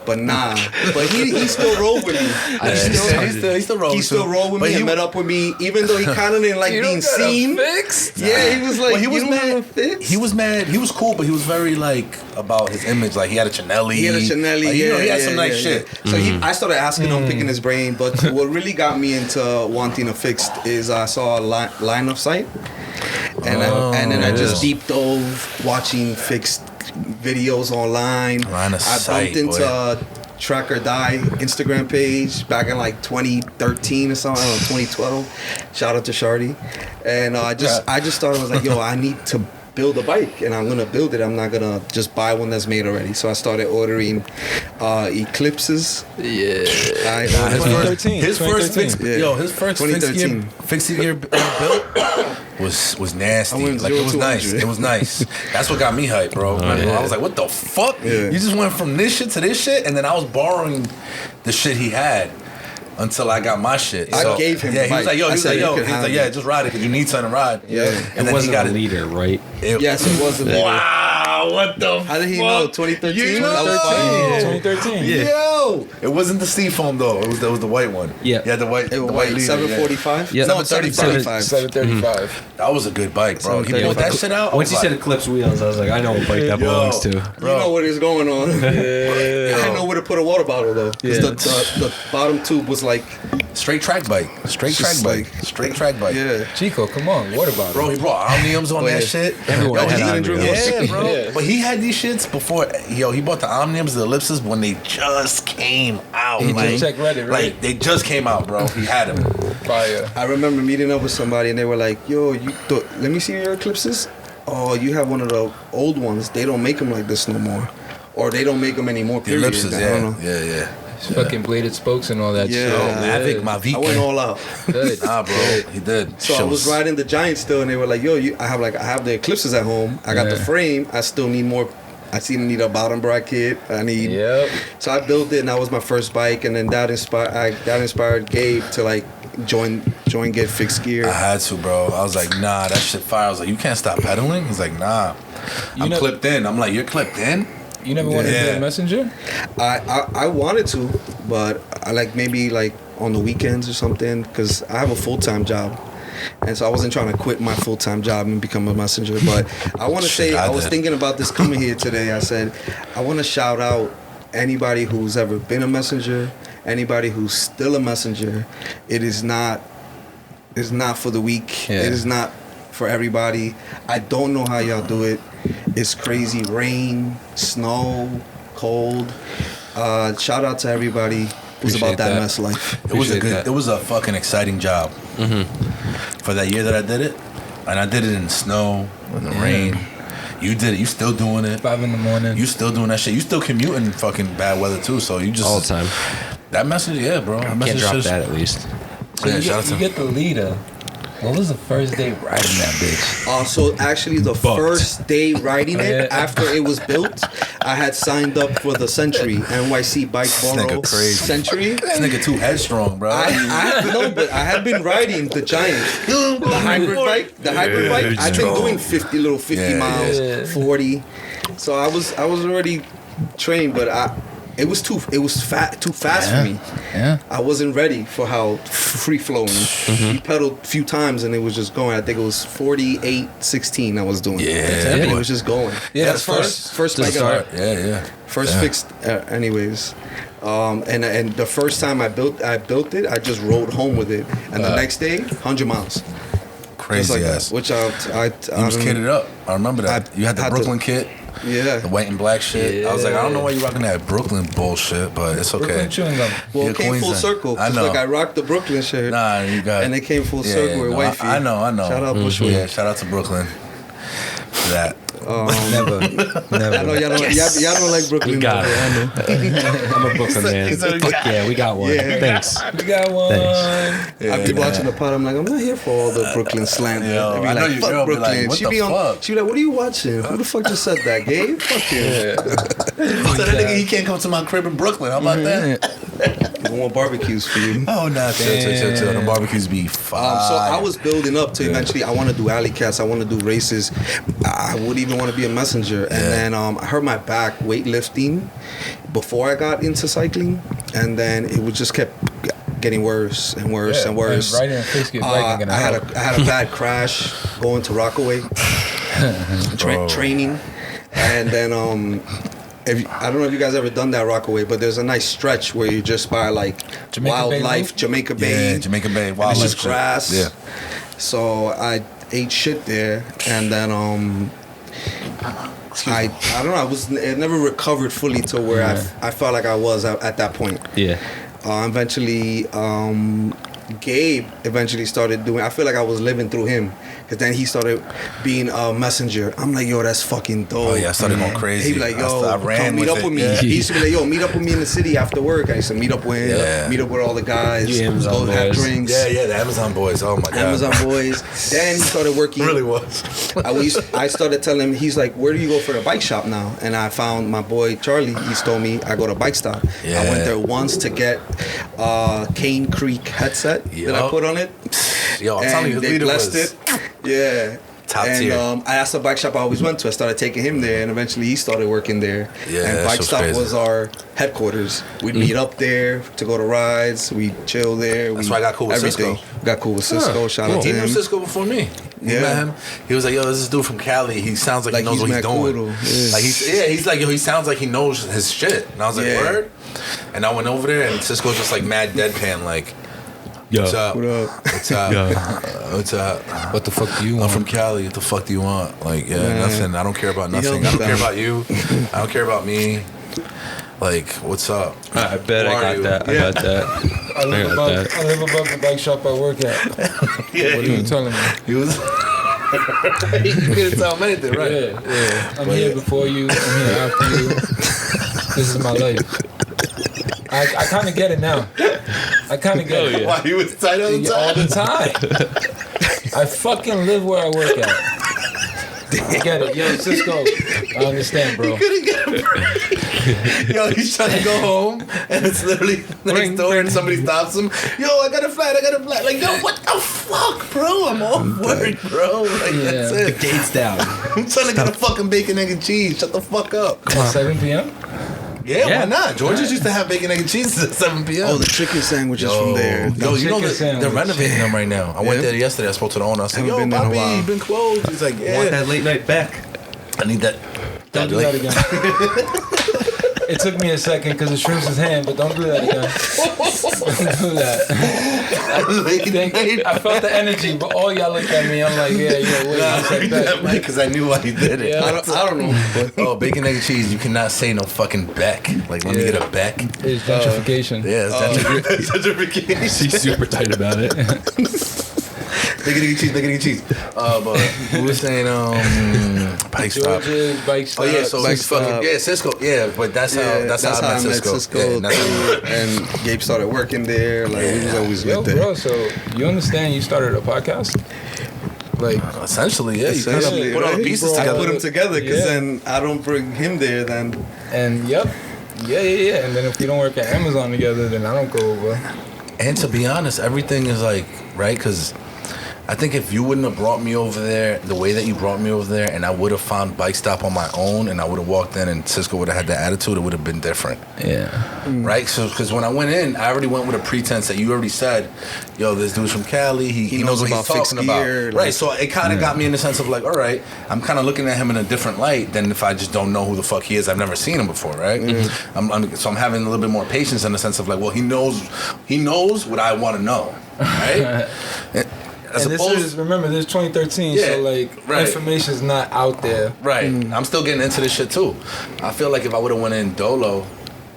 But nah. But he still rolled with me.
He still rolled
He still rolled with me and met up with me, even though he kind of didn't like being seen.
Fixed?
Yeah, he was like,
he was mad.
Fixed?
He was mad. He was cool, but he was very like about his image. Like he had a Chanelli.
He
had some nice shit.
So I started asking him, picking his brain. But what really got me into wanting a fixed is I saw a line of sight, and then I just deep dove watching fixed videos online.
Line of
I
sight,
bumped into Track or Die Instagram page back in like 2013 or something, I don't know, 2012. Shout out to Shardy. And I just thought I was like, yo, I need to build a bike, and I'm gonna build it. I'm not gonna just buy one that's made already. So I started ordering Eclipses.
Yeah.
His first fixed gear built was nasty.
I went
Like it was
0 to
nice.
100.
It was nice. That's what got me hyped, bro. I was like, what the fuck?
Yeah.
You just went from this shit to this shit, and then I was borrowing the shit he had. Until I got my shit.
I gave him
yeah,
the
he was
bike.
like, yo,
I
he was
said
like,
you
yo,
could
he was like,
have
yeah,
it.
just ride it because you need something to ride.
Yeah.
And
It
then he
wasn't
got
a
it.
leader, right?
Yes, it was a leader.
Wow, what the
How did he know? 2013?
You
That was fine.
2013.
Yo, it wasn't the Seafoam though. It was the white one.
Yeah.
Yeah, the white leader.
745?
Yeah.
No,
735.
735.
That was a good bike, bro. He pulled that shit out.
Once you said Eclipse wheels, I was like, I know what bike that belongs to.
You know what is going on.
Yeah.
I know where to put a water bottle though. 'Cause the bottom tube was like,
straight track bike. Straight track bike.
yeah.
Chico, come on, water bottle.
Bro, he brought Omniums on that shit.
Everyone
Yo,
had
he
Omniums.
Yeah, bro.
Yeah.
But he had these shits before. Yo, he bought the Omniums, the Ellipses when they just came out.
He
like,
just checked Reddit, right?
Like they just came out, bro. He had them.
Fire.
I remember meeting up with somebody and they were like, yo, let me see your Eclipses. Oh, you have one of the old ones. They don't make them like this no more. Or they don't make them anymore,
The
period.
Ellipses,
I don't know.
yeah.
Fucking bladed spokes and all that
Yeah.
shit.
Oh, Mavic, Mavic.
I went all out.
Good.
Nah, bro, he did.
So I was riding the Giant still, and they were like, "Yo, I have the Eclipses at home. I got the
Yeah.
frame. I still need more. I still need a bottom bracket. I need."
Yep.
So I built it, and that was my first bike, and then that inspired Gabe to like join Get Fixed Gear.
I had to, bro. I was like, nah, that shit fire. I was like, you can't stop pedaling. He's like, nah, I'm clipped in. I'm like, you're clipped in.
You never wanted to be
Yeah.
a messenger?
I wanted to, but I like maybe like on the weekends or something, because I have a full-time job. And so I wasn't trying to quit my full-time job and become a messenger. But I want to say, I was thinking about this coming here today. I said, I want to shout out anybody who's ever been a messenger, anybody who's still a messenger. It's not for the weak.
Yeah.
It is not for everybody. I don't know how y'all do it. It's crazy. Rain, snow, cold. Shout out to everybody who's about that mess life.
It was a fucking exciting job. For that year that I did it, and I did it in the snow, in the rain. You did it. You still doing it.
5 a.m.
You still doing that shit. You still commuting in fucking bad weather too. So you just
All the time.
That message, yeah, bro. That
Can't
message
drop
just-
that at least.
So
Yeah,
you,
shout out
get,
to
you get the leader. What was the first day riding that bitch?
So actually the first day riding it, after it was built, I had signed up for the Century, NYC Bike
This
Borrow
nigga crazy.
Century.
This nigga too headstrong, bro.
I had been riding the Giant, the hybrid bike. I've been doing 50
Yeah,
miles,
yeah.
40. So I was already trained, but it was too fast for me.
Yeah.
I wasn't ready for how free flowing. We pedaled a few times and it was just going. I think it was 48-16 I was doing.
Yeah,
And
boy.
it was just going.
Yeah,
That's
first
first
to
bike I
start.
got.
Yeah.
First
Yeah.
fixed, anyways. And the first time I built it, I just rode home with it, and the next day, 100 miles.
Crazy
like
ass.
that, which I
You was kitted up. I remember that. You had the Brooklyn kit.
Yeah.
The white and black shit. I was like, I don't know why you rocking that Brooklyn bullshit, but it's okay.
Brooklyn chewing gum.
Well,
You're
it came full
Queensland.
circle.
I know.
Like I rocked the Brooklyn shirt.
Nah, you got.
And it came full circle with wifey.
I know.
Shout out Bushwick.
Yeah, shout out to Brooklyn. For that.
Never.
I know y'all don't like Brooklyn.
We got
though,
it.
I know.
I'm a Brooklyn man. Fuck yeah, we got one.
Yeah.
Thanks.
We got one.
Yeah,
I be watching the pod. I'm like, I'm not here for all the Brooklyn slander.
Yo,
I be
I know
like,
your
fuck
girl be
Brooklyn.
like, what
she
the
be on.
fuck?
She be like, what are you watching? Who the fuck just said that, Gabe? Fuck you.
So that nigga, he can't come to my crib in Brooklyn. How about that?
I want barbecues for you.
Oh, nah, chill. The barbecues be fire.
So I was building up to eventually. I want to do alley cats. I want to do races. I would even want to be a messenger. And then I hurt my back weightlifting before I got into cycling, and then it would just kept getting worse and worse and worse.
Right in the face gets right.
I had a bad crash going to Rockaway training, and then I don't know if you guys ever done that Rockaway, but there's a nice stretch where you just by like
Jamaica
wildlife,
Bay,
Jamaica Bay.
Yeah, Jamaica Bay,
and
wildlife.
it's just
shit.
grass.
Yeah.
So I ate shit there, and then I don't know. It never recovered fully to where I felt like I was at that point.
Yeah.
Eventually, Gabe eventually started doing. I feel like I was living through him, because then he started being a messenger. I'm like, yo, that's fucking dope.
Oh yeah, I started going crazy.
He'd be like, yo,
I ran
come meet
with
up
it.
with me.
Yeah.
He used to be like, yo, meet up with me in the city after work. I used to meet up with him, meet up with all the guys,
You Amazon
go have
boys.
drinks.
Yeah, the Amazon boys. Oh my god.
Amazon boys. Then he started working.
Really was.
I started telling him, he's like, where do you go for the bike shop now? And I found my boy Charlie. He's told me I go to Bike Stop.
Yeah.
I went there once to get Cane Creek headset that I put on it.
Yo, I'm telling you,
And
the
they
leader
blessed
was
it. Yeah.
top
and,
tier.
I asked the bike shop I always went to. I started taking him there, and eventually he started working there.
Yeah,
and
that
Bike
shit's
Stop
crazy.
was our headquarters. We'd meet up there to go to rides. We'd chill there.
That's why I got cool with
everything.
Cisco.
Got cool with Cisco. Shout out to
He knew
him.
Cisco before me. You
Yeah.
met him. He was like, "Yo, this is dude from Cali. He sounds like,
Like,
he knows
he's
what he's
mad cool,
doing.
though. Yeah.
Like he's like, yo, he sounds like he knows his shit." And I was like,
Yeah.
"Word." And I went over there, and Cisco's just like mad deadpan, like,
Yo.
"What's up?
What up?
What's up?
Yo.
What's up?
What the fuck do you
I'm
want?
from Cali. What the fuck do you want? Like, yeah,
Man.
nothing. I don't care about nothing.
helped
I don't
me
care
down.
about you. I don't care about me. Like, what's up?
I bet
Who
I
are
got
you?
that. I
Yeah.
got that.
I live
I got
above.
that.
I live above the bike shop I work at.
Yeah,
What are you telling me?
he was. He couldn't tell him anything, right?
Yeah. I'm here before you. I'm here after you. This is my life. I kind of get it now. I kind of get it.
Why he was tight all the time?
All the time. I fucking live where I work at. I get it. Yo, Cisco. I understand, bro.
Couldn't get a break. Yo, he's trying to go home, and it's literally next door, and somebody stops him. Yo, I got a flat. Like, yo, what the fuck, bro? I'm off work, bro. Like, that's
Yeah.
it.
Gates down.
I'm trying to get a fucking bacon, egg, and cheese. Shut the fuck up.
At 7 p.m.?
Yeah,
Yeah.
why not? George's used to have bacon, egg, and cheese at 7 p.m.
Oh, the chicken sandwiches from there.
Yo, you know
chicken
they're
sandwich.
renovating them right now. I went
Yeah?
there yesterday. I spoke to the owner. I said,
Haven't
yo,
been there in a
Bobby,
while.
you've been closed. He's like,
Want
yeah.
that late night back?
I need that.
Don't do that again. It took me a second because it shrimps his hand, but don't do that again. Don't do that. I felt the energy, but all y'all looked at me. I'm like, yeah, wait. It's like that.
Because I knew why he did it.
Yeah.
I don't know. But
Oh, bacon, egg, and cheese. You cannot say no fucking Beck. Like, let me get a Beck.
It's gentrification.
Yeah, it's gentrification.
She's super tight about it.
Bacon, egg, and cheese, bacon, egg, and cheese. But we were saying, Bike Stop.
George's bike stop.
Oh yeah, so
Bike
he's fucking
Stop.
Cisco. Yeah, but that's how I met Cisco. Yeah, that's how-
and Gabe started working there. Like we was always
Yo,
with there.
bro, so you understand you started a podcast? Like,
essentially, yeah. You kind
Essentially,
of put all the
right?
pieces
Bro,
I
together.
put them together because
Yeah.
then I don't bring him there. Then
and yep. Yeah. And then if we don't work at Amazon together, then I don't go over.
And to be honest, everything is like right because I think if you wouldn't have brought me over there the way that you brought me over there, and I would have found Bike Stop on my own, and I would have walked in, and Cisco would have had that attitude, it would have been different.
Yeah.
Right? So, because when I went in, I already went with a pretense that you already said, yo, this dude's from Cali. He knows what he's talking about. Right. So it kind of got me in the sense of like, all right, I'm kind of looking at him in a different light than if I just don't know who the fuck he is. I've never seen him before, right? So I'm having a little bit more patience in the sense of like, well, he knows what I want to know, right?
And this is, remember, this is 2013, so like information's not out there.
Right. I'm still getting into this shit too. I feel like if I would have went in dolo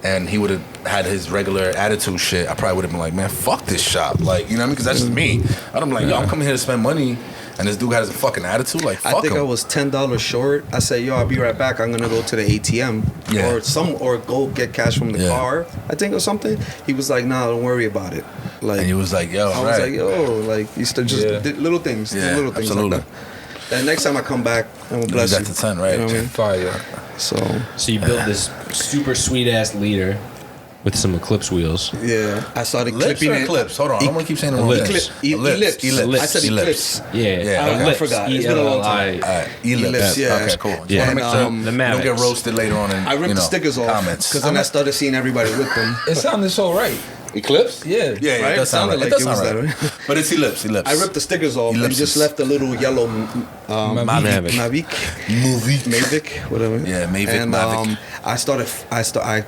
and he would have had his regular attitude shit, I probably would have been like, man, fuck this shop. Like, you know what I mean? Because that's just me. I'm like, yo, I'm coming here to spend money. And this dude has a fucking attitude, like, fuck
I think
him.
I was $10 short. I said, yo, I'll be right back. I'm gonna go to the ATM or go get cash from the car, I think, or something. He was like, nah, don't worry about it. Like,
and he was like, yo,
I was like, yo, like, he still just did little things, little things
absolutely.
like that. And next time I come back, I'm gonna bless you.
That's the 10, right?
You know what I mean?
Fire.
So you built this super sweet ass leader with some Eclipse wheels.
Yeah, I started clipping it.
Eclipse. Hold on, I don't want to keep saying the wrong thing.
Ellipse. I said Eclipse.
Yeah.
I forgot. It's been a long time.
Ellipse.
Yeah.
Okay, cool. Just
Yeah.
want to make sure
The
don't
Mavics.
get roasted later on in
I ripped the stickers off
comments.
because then I started seeing everybody with them.
It sounded so right.
Eclipse?
Yeah.
Yeah,
Right?
it does sound right.
Sounded
It does
like
sound
it was
right.
that,
But it's Ellipse.
I ripped the stickers off and
Ellipses.
just left the little yellow
Mavic.
Mavic, whatever.
Yeah, Mavic,
And
Mavic.
I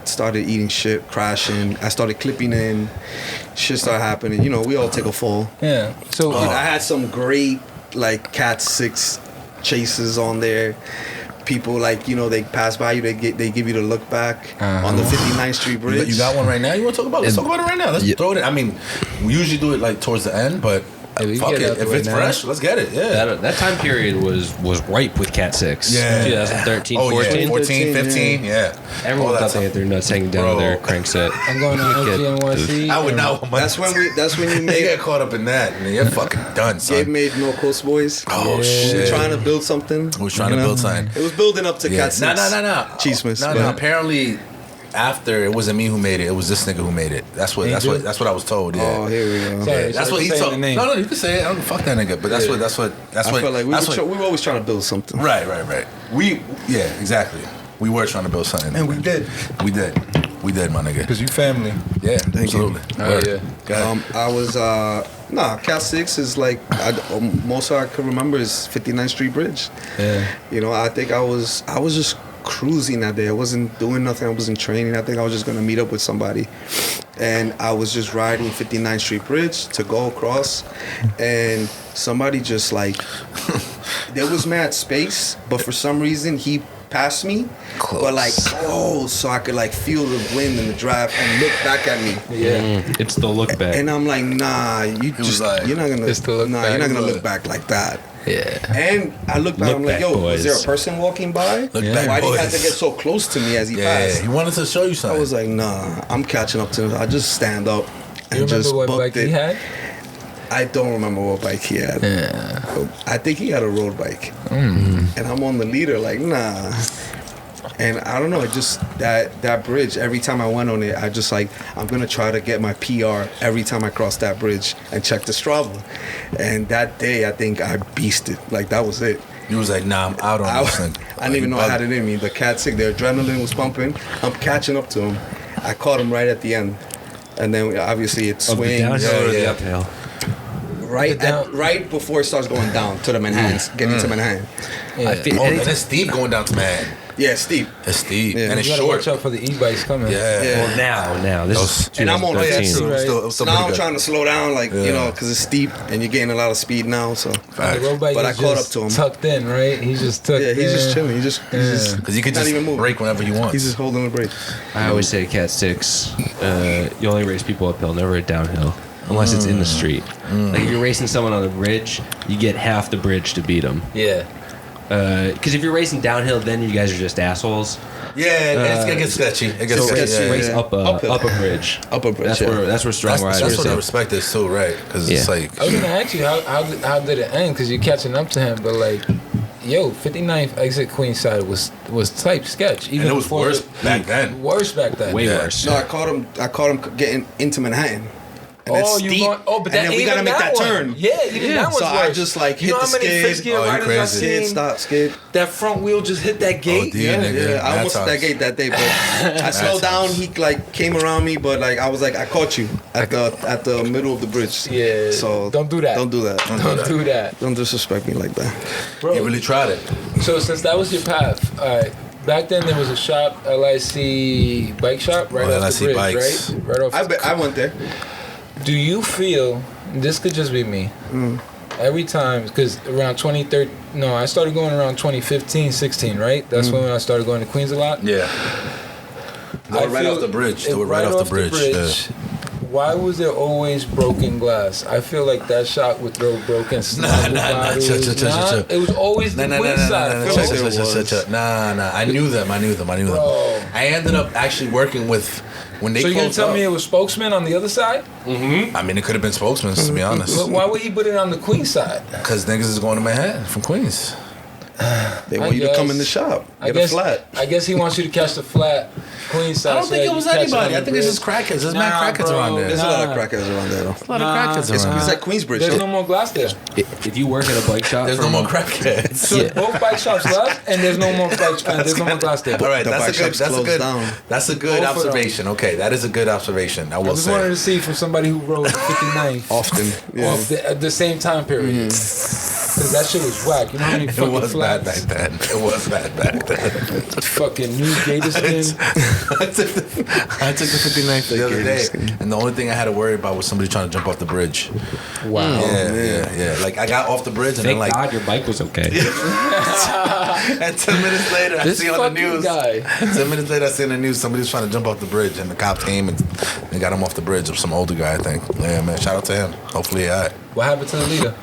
started eating shit, crashing. I started clipping in. Shit started happening. You know, we all take a fall.
Yeah. So
But I had some great like Cat6 chases on there. People like, you know, they pass by you, they give you the look back on the 59th Street Bridge.
You got one right now? You want to talk about it? Let's talk about it right now. Let's throw it in. I mean, we usually do it like towards the end, but
we
fuck
get
it.
out the
If
way
it's
now.
fresh, let's get it. Yeah.
That time period was ripe with Cat6.
Yeah.
2013,
Oh,
14.
yeah. 14, 15, yeah.
Everyone
All
thought
that
they had their nuts hanging down
Bro.
to their crankset.
I'm going on NYC.
I would not.
That's when you
You
made
get caught up in that, man. You're fucking done, son.
Gabe made No Coast Boys.
Oh,
We
shit.
were trying to build something.
We was trying to build something.
It was building up to Cat6.
No.
Cheesemas.
No. Apparently, after it wasn't me who made it. It was this nigga who made it. That's what I was told. Yeah.
Oh, here we go.
Sorry,
Yeah, that's what he
saying
told.
the name.
No, you can say it. I don't fuck that nigga. But that's what.
I felt like we were always trying to build something.
Right. Exactly. We were trying to build something,
And we did.
We did, my nigga.
Because you family.
Yeah, absolutely.
Oh, yeah.
Go ahead.
I was Cat6 is like most I could remember is 59th Street Bridge.
Yeah.
You know, I think I was just cruising that day. I wasn't doing nothing. I wasn't training. I think I was just gonna meet up with somebody, and I was just riding 59th Street Bridge to go across, and somebody just like there was mad space, but for some reason he passed me, but like close, so I could like feel the wind and the drive and look back at me.
Yeah.
It's the look back.
And I'm like, nah,
was like,
you're not gonna,
it's the look back.
you're not gonna look back like that.
Yeah.
And I look back,
Look
I'm like,
back,
yo, was there a
boys.
person walking by?
Look back,
Why did he have
boys.
to get so close to me as he
Yeah,
passed?
he wanted to show you something.
I was like, nah, I'm catching up to him. I just stand up and
You
just
remember what
booked
bike
it.
he had?
I don't remember what bike he had.
Yeah.
I think he had a road bike.
Mm.
And I'm on the leader, like, nah. And I don't know, it just that bridge, every time I went on it, I just like, I'm gonna try to get my PR every time I cross that bridge and check the Strava. And that day, I think I beasted. Like, that was it.
He was like, nah, I'm out on this thing.
I didn't even know I had it in me. The Cat6, the adrenaline was pumping. I'm catching up to him. I caught him right at the end. And then obviously it
Of the
swings.
downhill or the uphill?
Right before it starts going down to the Manhattan, getting to Manhattan.
Yeah.
I feel
Oh, and it's steep going down to Manhattan.
Yeah, steep.
It's steep.
Yeah.
And it's
You gotta
short.
watch out for the e-bikes coming.
Yeah.
Yeah.
Well, now. This is
And I'm on
2013.
that too.
Right.
Still
So now
pretty
I'm
good.
trying to slow down, like, you know, because it's steep and you're getting a lot of speed now. So,
The road bike
But I
is
caught
just
up to him.
tucked in, right? He's just tucked in.
yeah, he's just chilling. He's just
Because you could
not
just
even moving.
break whenever you want.
He's just holding the brake.
I always say Cat6, you only race people uphill, never downhill. Unless it's in the street. Like if you're racing someone on the bridge, you get half the bridge to beat them.
Yeah.
Because if you're racing downhill, then you guys are just assholes.
Yeah, it gets sketchy. It gets
So
sketchy.
sketchy,
Yeah,
race
yeah.
up a bridge.
Up a bridge,
That's
yeah.
where strong
That's
riders.
what the
are.
respect is too, right? Because it's
Yeah.
like,
I was gonna ask you how did it end? Because you're catching up to him, but like, yo, 59th exit Queenside was type sketch. Even
and it was
before
worse back then.
Worse back then.
Way
Yeah.
worse.
No, I caught him getting into Manhattan. And it's steep.
But
and then we gotta make that turn.
Yeah, even that one's
So I
worse.
just like
You
hit
know
the
how many
skid.
fifth gear riders I've seen?
Skid.
That front wheel just hit that gate.
Oh, nigga.
Yeah, I almost hit that gate that day, but I slowed down. He like came around me, but like I was like, I caught you at the middle of the bridge.
Yeah.
So
don't do that.
Don't do that.
Don't do that.
Don't disrespect me like that.
Bro,
You really tried it.
so since that was your path, all right. Back then there was a shop, LIC bike shop, right off
LIC
the bridge,
bikes.
right? Right off.
I went there.
Do you feel, this could just be me, every time, because around 2013, no, I started going around 2015, 16, right? That's when I started going to Queens a lot.
Yeah. Do it right off the bridge. Do it right off the bridge. Yeah.
Why was there always broken glass? I feel like that shop would throw broken
Nah.
It was always the Queens side.
Nah. I knew them.
Bro.
I ended up actually working with when they
So you gonna
closed
tell
up.
me it was spokesman on the other side?
I mean, it could have been spokesmen, to be honest.
But why would he put it on the Queens side?
Because niggas is going to Manhattan from Queens.
They want you to come in the shop. Get a flat.
I guess he wants you to catch the flat Queens side.
I don't
so
think
that
it was
you catch on
anybody.
the
I think it's
bridge.
just crackheads. There's
Nah,
mad crackheads
bro.
around there.
There's a lot of crackheads around there, though.
A lot of crackheads around.
It's like Queensbridge.
There's no more glass there.
If you work at a bike shop,
There's no more crackheads.
So both bike shops left, and there's no more there's no more glass there.
All right,
The bike shops closed down.
that's a good
Both of them.
observation. Okay, that is a good observation. I
I
will
just wanted
say.
to see from somebody who rode 59
Often. Yeah.
at the same time period. Because that shit was whack. You know how many
It
fucking
was bad
flats?
back then. It was bad back then.
Fucking new gator skin.
I took the 59th the other day, and the only thing I had to worry about was somebody trying to jump off the bridge.
Wow.
Yeah. Like I got off the bridge, and
thank
then like,
God your bike was okay.
and 10 minutes later, I
This
see on the
fucking
news.
guy.
10 minutes later, I see on the news somebody was trying to jump off the bridge, and the cops came and got him off the bridge. Of some older guy, I think. Yeah, man. Shout out to him. Hopefully, he all right.
What happened to the leader?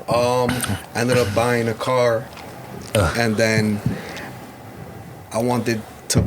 I ended up buying a car, and then I wanted to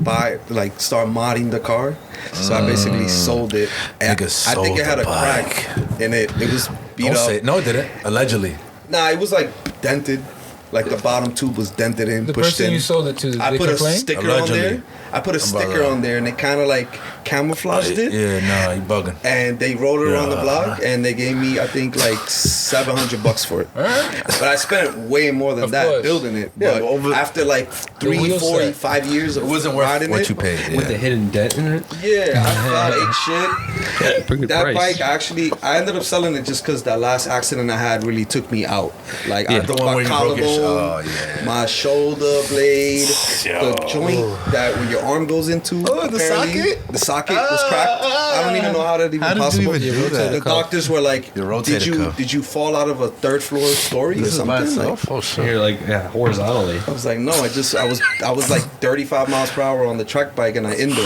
start modding the car. So I basically sold it. And
Nigga
I think
sold
it had
the
a
bike.
crack in it. It was beat
Don't
up.
say it. No, it didn't. Allegedly.
Nah, it was like dented. Like the bottom tube was dented in,
The
pushed
person
in.
you sold it to, did
I
they
put a
complain?
sticker
Allegedly.
on there. I put a sticker on there, and they kind of like camouflaged it.
Yeah, nah, you bugging.
And they rode it around the
Yeah.
block, and they gave me, I think, like $700 for it.
Alright.
But I spent way more than
Of
that
course.
building it.
Yeah,
But
but over-
after like 3,
wheel
4,
set.
5 years of
It wasn't worth
riding
what
it,
you paid. Yeah.
With the hidden dent in it.
yeah, I felt ate
Pretty
shit.
good
That
price.
bike, I ended up selling it just because that last accident I had really took me out. Like, I
Yeah.
broke
The one
my
where you broke your
collarbone,
yeah.
my shoulder blade, the joint that when your arm goes into.
Oh, the
apparently,
socket?
The socket was cracked. I don't even know how that even
How did you
possible.
even do that?
The doctors were like,
Your rotator cuff.
did you fall out of a third floor story or
This is by
something? Like,
itself? Oh, shit.
You're like horizontally.
I was like, no, I was like 35 miles per hour on the track bike, and I injured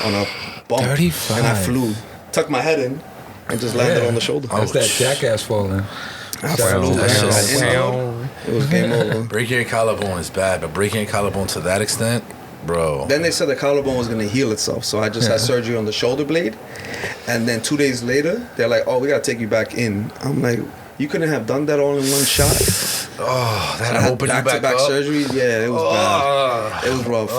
on a bump.
35.
And I flew, tucked my head in, and just landed on the shoulder.
That's that jackass falling.
I flew.
That shit
I
is
injured. It was game over.
Breaking your collarbone is bad, but breaking your collarbone to that extent, bro.
Then they said the collarbone was gonna heal itself, so I just had surgery on the shoulder blade, and then 2 days later, they're like, "Oh, we gotta take you back in." I'm like, "You couldn't have done that all in one shot."
Oh, that
I had
opened you back
back-to-back
up.
surgery. Yeah, it was bad. It was rough.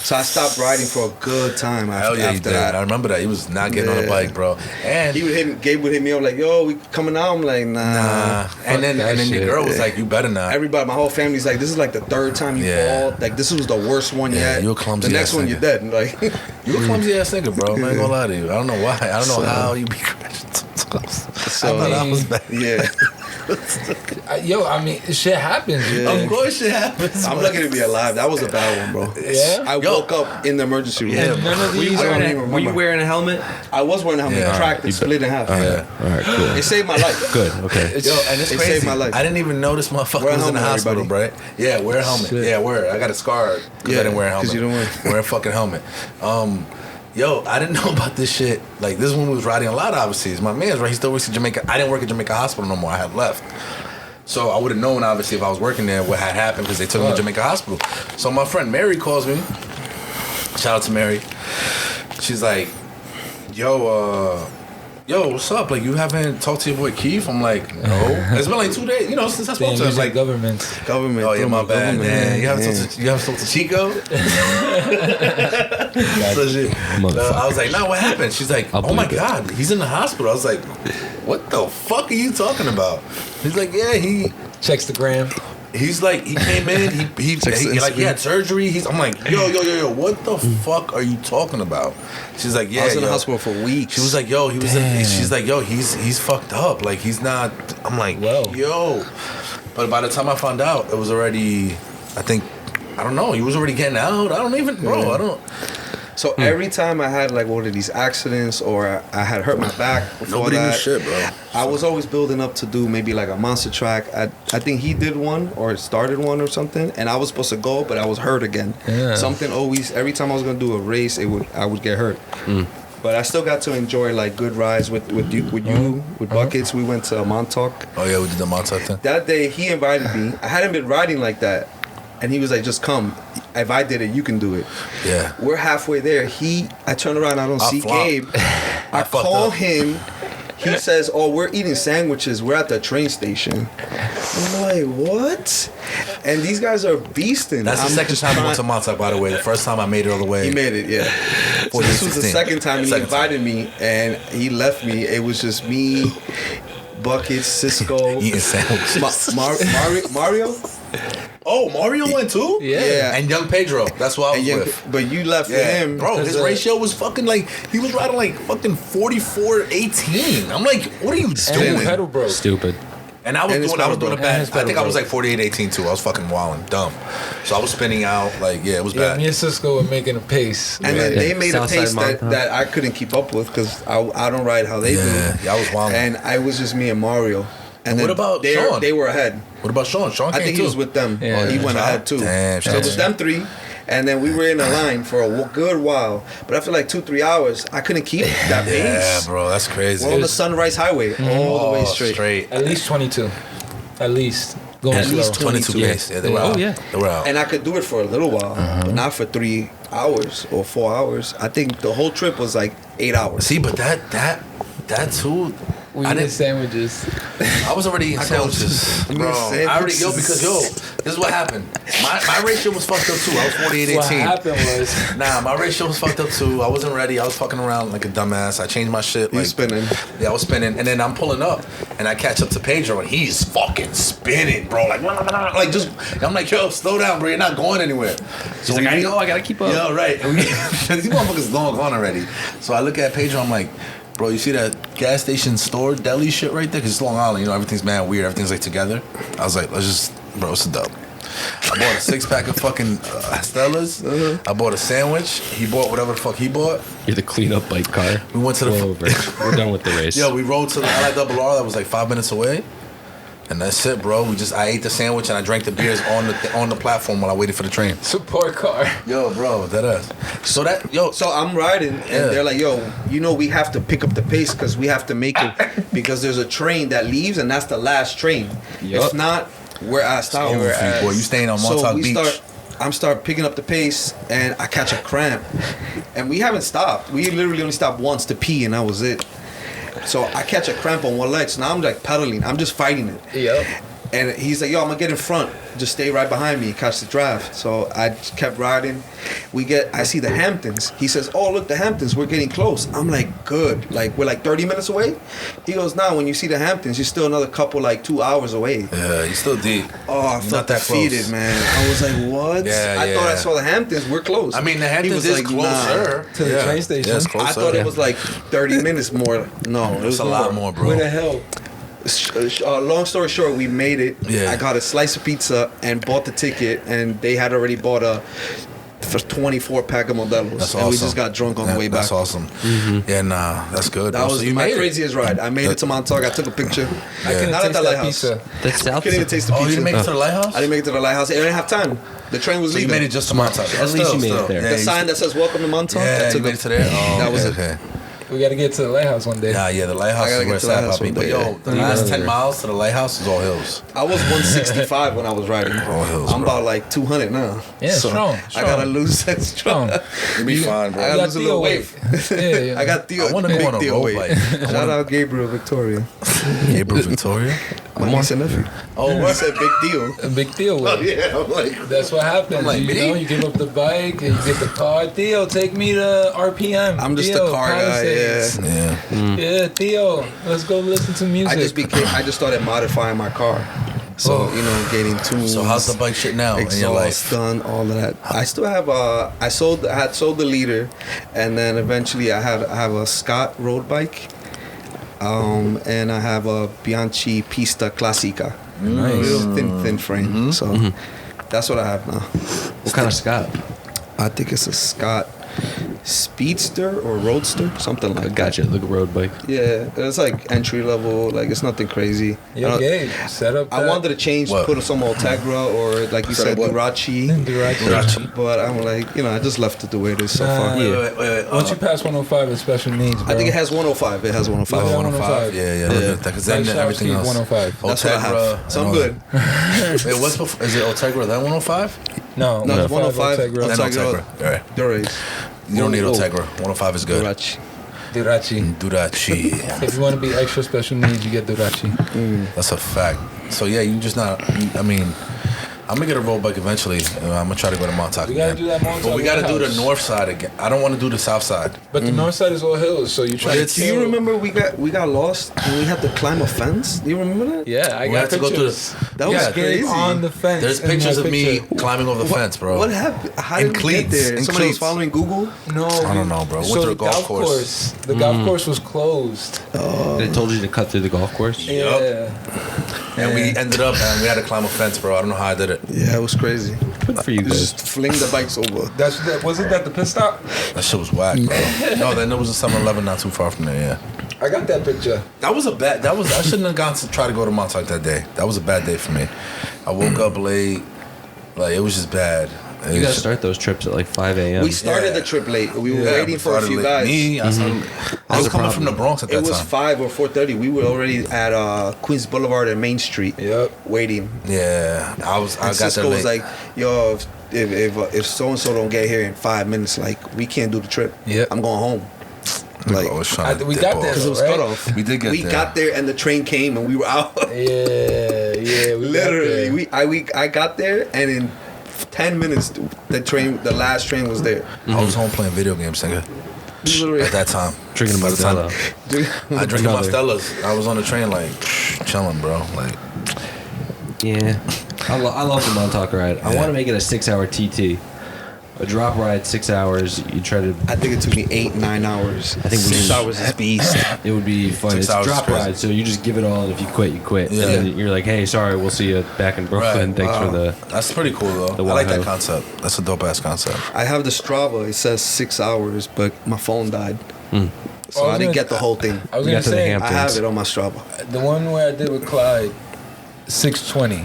So I stopped riding for a good time
Hell yeah, you
after
did.
that.
I remember that. He was not getting on a
Yeah.
bike, bro. And
Gabe would hit me up like, "Yo, we coming out?" I'm like, "Nah."
and then
that
your
shit.
girl was like, "You better not."
Everybody, my whole family's like, "This is like the third time you
Yeah.
fall. Like this was the worst one
Yeah,
yet.
you're a clumsy
The next
ass
one,
nigga.
you're dead." Like,
You a clumsy ass nigga, bro. I'm not gonna lie to you. I don't know why. I don't know how you be crashing so close.
so
I thought I was bad.
yeah.
I mean, shit happens.
Yeah.
Of course it happens.
I'm lucky to be alive. That was a bad one, bro.
Yeah?
I woke up in the emergency room.
Yeah.
And none of
Were you
these
wearing
are.
even
a, were you
remember.
wearing a helmet?
I was wearing a helmet.
Yeah.
Cracked and split in half.
Yeah.
All right, cool.
It saved my life.
Good. Okay.
Yo, and it's
It
crazy.
saved my life.
I didn't even know this motherfucker
Wear a
was in the
helmet,
hospital, bro. Yeah, wear a helmet.
Shit.
Yeah, wear it. I got a scar because I didn't wear a helmet.
'cause you don't
wear a fucking helmet. Yo, I didn't know about this shit. Like, this is when we was riding a lot, obviously. It's my man's, right? He still works at Jamaica. I didn't work at Jamaica Hospital no more. I had left. So I would have known, obviously, if I was working there, what had happened because they took me to Jamaica Hospital. So my friend Mary calls me. Shout out to Mary. She's like, yo, yo, what's up? Like, you haven't talked to your boy Keith? I'm like, no. It's been like 2 days, you know, since I spoke to him. Like,
government.
Oh, yeah, my bad, man. You haven't talked to Chico? So shit. I was like, no, what happened? She's like, oh my God, he's in the hospital. I was like, what the fuck are you talking about? He's like, yeah, he
checks the gram.
He's like, he came in, he like, he had surgery. I'm like, yo, what the fuck are you talking about? She's like, yeah,
I was in the hospital for weeks.
She was like, yo, he was in, she's like, yo, he's fucked up. Like, he's not, I'm like, yo. But by the time I found out, it was already, I don't know, he was already getting out. I don't even, bro, I don't.
So every time I had like one of these accidents or I had hurt my back before
Nobody knew shit, bro.
I was always building up to do maybe like a monster track. I think he did one or started one or something, and I was supposed to go, but I was hurt again. Yeah. Something always, every time I was gonna do a race, I would get hurt. But I still got to enjoy like good rides with Buckets. We went to Montauk.
Oh yeah, we did the Montauk thing.
That day he invited me. I hadn't been riding like that. And he was like, just come. If I did it, you can do it. Yeah. We're halfway there. I turn around, I don't see Gabe. I call him. He says, oh, we're eating sandwiches. We're at the train station. I'm like, what? And these guys are beasting.
That's the second time I went to Montauk, by the way. The first time I made it all the way.
He made it, yeah. So this was the second time he invited me, and he left me. It was just me, Buckets, Cisco.
Eating sandwiches.
Mario?
Oh, Mario went too?
Yeah.
And young Pedro. That's what I was with.
But you left with him.
Bro, his ratio was fucking like, he was riding like fucking 44-18. I'm like, what are you doing?
Pedal broke.
Stupid.
And I was doing a bad. I think I was like 48-18 too. I was fucking wilding, dumb. So I was spinning out, like, it was bad.
Me and Cisco were making a pace.
And then they made a pace that I couldn't keep up with because I don't ride how they do.
Yeah, I was wilding.
And I was just me and Mario. And
what about Sean?
They were ahead.
What about Sean? Sean came
I think
too.
he was with them.
Yeah.
He went ahead too.
Damn,
so it was them three. And then we were in a line for a good while. But after like 2-3 hours, I couldn't keep that pace.
Yeah, bro, that's crazy.
We're on the Sunrise Highway all the way straight.
At least 22. At least.
Going at least 22
pace. Yeah, they were out. They were out.
And I could do it for a little while, but not for 3 hours or 4 hours. I think the whole trip was like 8 hours.
See, but that too.
We did sandwiches.
I was already eating sandwiches, bro. I already because this is what happened. My ratio was fucked up too. I was 48-18.
What happened was
my ratio was fucked up too. I wasn't ready. I was fucking around like a dumbass. I changed my shit.
You spinning?
Yeah, I was spinning, and then I'm pulling up, and I catch up to Pedro, and he's fucking spinning, bro. Like just, I'm like, yo, slow down, bro. You're not going anywhere.
So like, I gotta keep up.
Yeah, right. These motherfuckers long gone already. So I look at Pedro, I'm like, bro, you see that gas station store deli shit right there? Because it's Long Island, everything's mad weird. Everything's like together. I was like, bro, it's a dub. I bought a 6-pack of fucking Stellas. I bought a sandwich. He bought whatever the fuck he bought.
You're the cleanup bike car.
We went to the...
over. We're done with the race.
Yo, we rode to the LIRR that was like 5 minutes away. And that's it, bro. I ate the sandwich and I drank the beers on the platform while I waited for the train.
Support car.
Yo, bro, that is.
So I'm riding and they're like, yo, we have to pick up the pace because we have to make it because there's a train that leaves and that's the last train.
Yep.
If not, we're asked out.
Boy, you staying on Montauk Beach.
I'm start picking up the pace and I catch a cramp. And we haven't stopped. We literally only stopped once to pee and that was it. So I catch a cramp on one leg. So now I'm like pedaling. I'm just fighting it.
Yep.
And he's like, yo, I'm going to get in front. Just stay right behind me and catch the draft. So I just kept riding. I see the Hamptons. He says, oh, look, the Hamptons. We're getting close. I'm like, good. Like, we're like 30 minutes away? He goes, nah, when you see the Hamptons, you're still another couple, like 2 hours away.
Yeah, you're still deep.
Oh, I felt defeated, man. I was like, what? I thought I saw the Hamptons. We're close.
I mean, the Hamptons is like, closer
to the train station.
Yeah, it's closer.
I thought it was like 30 minutes more. No, it was
a lot more, bro.
Where the hell?
Long story short, we made it.
Yeah.
I got a slice of pizza and bought the ticket, and they had already bought a 24-pack of Modelos.
That's awesome.
And we just got drunk on the way back.
That's awesome. Yeah, that's good.
That was my craziest ride. I made it to Montauk. I took a picture.
I couldn't taste that pizza.
That's
I couldn't even taste the pizza.
Oh, you didn't make it to the lighthouse?
I didn't make it to the lighthouse. I didn't have time. The train was leaving.
You made it just to Montauk.
At least you made it there.
The sign that says "Welcome to Montauk."
Yeah, you made it to there.
That was it.
Okay.
We gotta get to the lighthouse one day.
Nah, yeah, the lighthouse is where it's at, Poppy. But yo, the last 10 miles to the lighthouse is all hills.
I was 165 when I was riding.
All hills,
I'm
bro.
about like 200 now.
Yeah, strong.
I gotta lose that strong.
You'll be fine,
I
bro.
gotta lose a little weight.
Yeah.
I got Theo.
I wanna go on a
Theo
road
weight.
bike.
Shout out Gabriel Victoria.
Gabriel Victoria?
My niece and nephew.
Oh,
I
what?
said big deal.
A big deal with it.
Yeah, I'm like,
That's what happens.
I'm like,
you
me?
know, you give up the bike, and you get the car. Theo, take me to RPM.
I'm just
Theo,
a car guy.
Palisades.
Yeah.
Yeah.
Yeah, Theo, let's go listen to music.
I just started modifying my car. So, you know, getting tunes.
So how's the bike shit now in your life?
Exhaust done, all of that. I still have I had sold the leader, and then eventually I have a Scott road bike, and I have a Bianchi Pista Classica.
Nice.
Real thin frame. So that's what I have now.
What kind of Scott?
I think it's a Scott Speedster or Roadster, something like that.
Gotcha. Like a road bike.
Yeah, it's like entry level. Like it's nothing crazy.
Yo, Gabe, set up.
I wanted to change,
What?
put some Ultegra or like you
Set
said,
up what?
Durachi.
Durachi.
But I'm like, you know, I just left it the way it is so far.
Wait.
Once you pass 105, it's special needs, bro.
I think it has 105. It has 105.
Yeah,
105? Yeah. Because then
Like
everything
Shower
else.
Speed 105.
That's what I
Ultegra
have. So I'm
and all
good.
that. Wait, what's before? Is it Ultegra then 105?
No,
No, it's 105.
Ultegra.
Then
Ultegra.
Ultegra. All right.
Durace.
You don't need
Whoa.
Ultegra. 105 is good.
Durachi.
Durachi.
Durachi.
If you want to be extra special needs, you get Durachi.
That's a fact. So yeah, you just not. I mean, I'm gonna get a road bike eventually. I'm gonna try to go to Montauk
We gotta
again.
do that Montauk
But we gotta do the
Lighthouse.
north side again. I don't want to do the south side.
But the north side is all hills, so you try to
Do you remember we got lost and we had to climb a fence? Do you remember that?
Yeah, I
We
got
had to go through
pictures.
That was
Yeah,
crazy.
On the fence.
There's
in
pictures
my
of me
picture.
climbing over the fence, bro.
What happened? How
In
did we get
cleats,
there?
in
Somebody was
cleats.
following Google?
No,
I don't know, bro. Went
So
to
the
the golf course.
The golf course was closed.
They told you to cut through the golf course?
Yeah.
And we ended up and we had to climb a fence, bro. I don't know how I did it.
Yeah, it was crazy.
Good for you guys.
Just fling the bikes over.
Wasn't that the pit stop?
That shit was whack, bro. No, then there was a 7-Eleven not too far from there. Yeah.
I got that picture.
That was a bad. I shouldn't have gone to try to go to Montauk that day. That was a bad day for me. I woke up late. Like it was just bad.
You gotta start those trips at like 5 a.m.
We started
Yeah.
the trip late. We were waiting for a
started
few
late.
guys.
Me, I was
the
coming
problem?
from the Bronx at that
It was
time.
5 or 4:30. We were already at Queens Boulevard and Main Street.
Yep.
Waiting.
Yeah, I
And
got there
Cisco
late.
was like, "Yo, if so and so don't get here in 5 minutes, like we can't do the trip.
Yep.
I'm going home." Like
I was trying to
we
dip
got
off.
there,
because it was
right?
cut off.
We did get
We
there.
got there and the train came and we were out.
Yeah. We
Literally,
got there.
I got there and in 10 minutes the last train was there.
I was home playing video games, nigga.
Literally.
At that time,
Drinking
By the time-
Modelo.
Dude,
I drinking my
Another.
Stellas. I was on the train like chilling, bro. Like
Yeah. I love the Montauk ride. I
Yeah.
want to make it a 6-hour TT. A drop ride, 6 hours. You try to.
I think it took me 8-9 hours.
I think we
6
should-
hours is beast.
It would be fun.
6
It's a
hours is
drop
crazy.
ride, so you just give it all, and if you quit, you quit.
Yeah.
And then you're like, hey, sorry, we'll see you back in Brooklyn.
Right.
Thanks for the.
that's pretty cool though.
The
I like that
Wahoo.
concept. That's a dope ass concept.
I have the Strava. It says 6 hours, but my phone died. So
Oh, I
I
was
didn't
gonna-
get the whole thing.
I was
You
gonna
got to the
say
Hamptons.
I have it on my Strava.
the one where I did with Clyde, 620,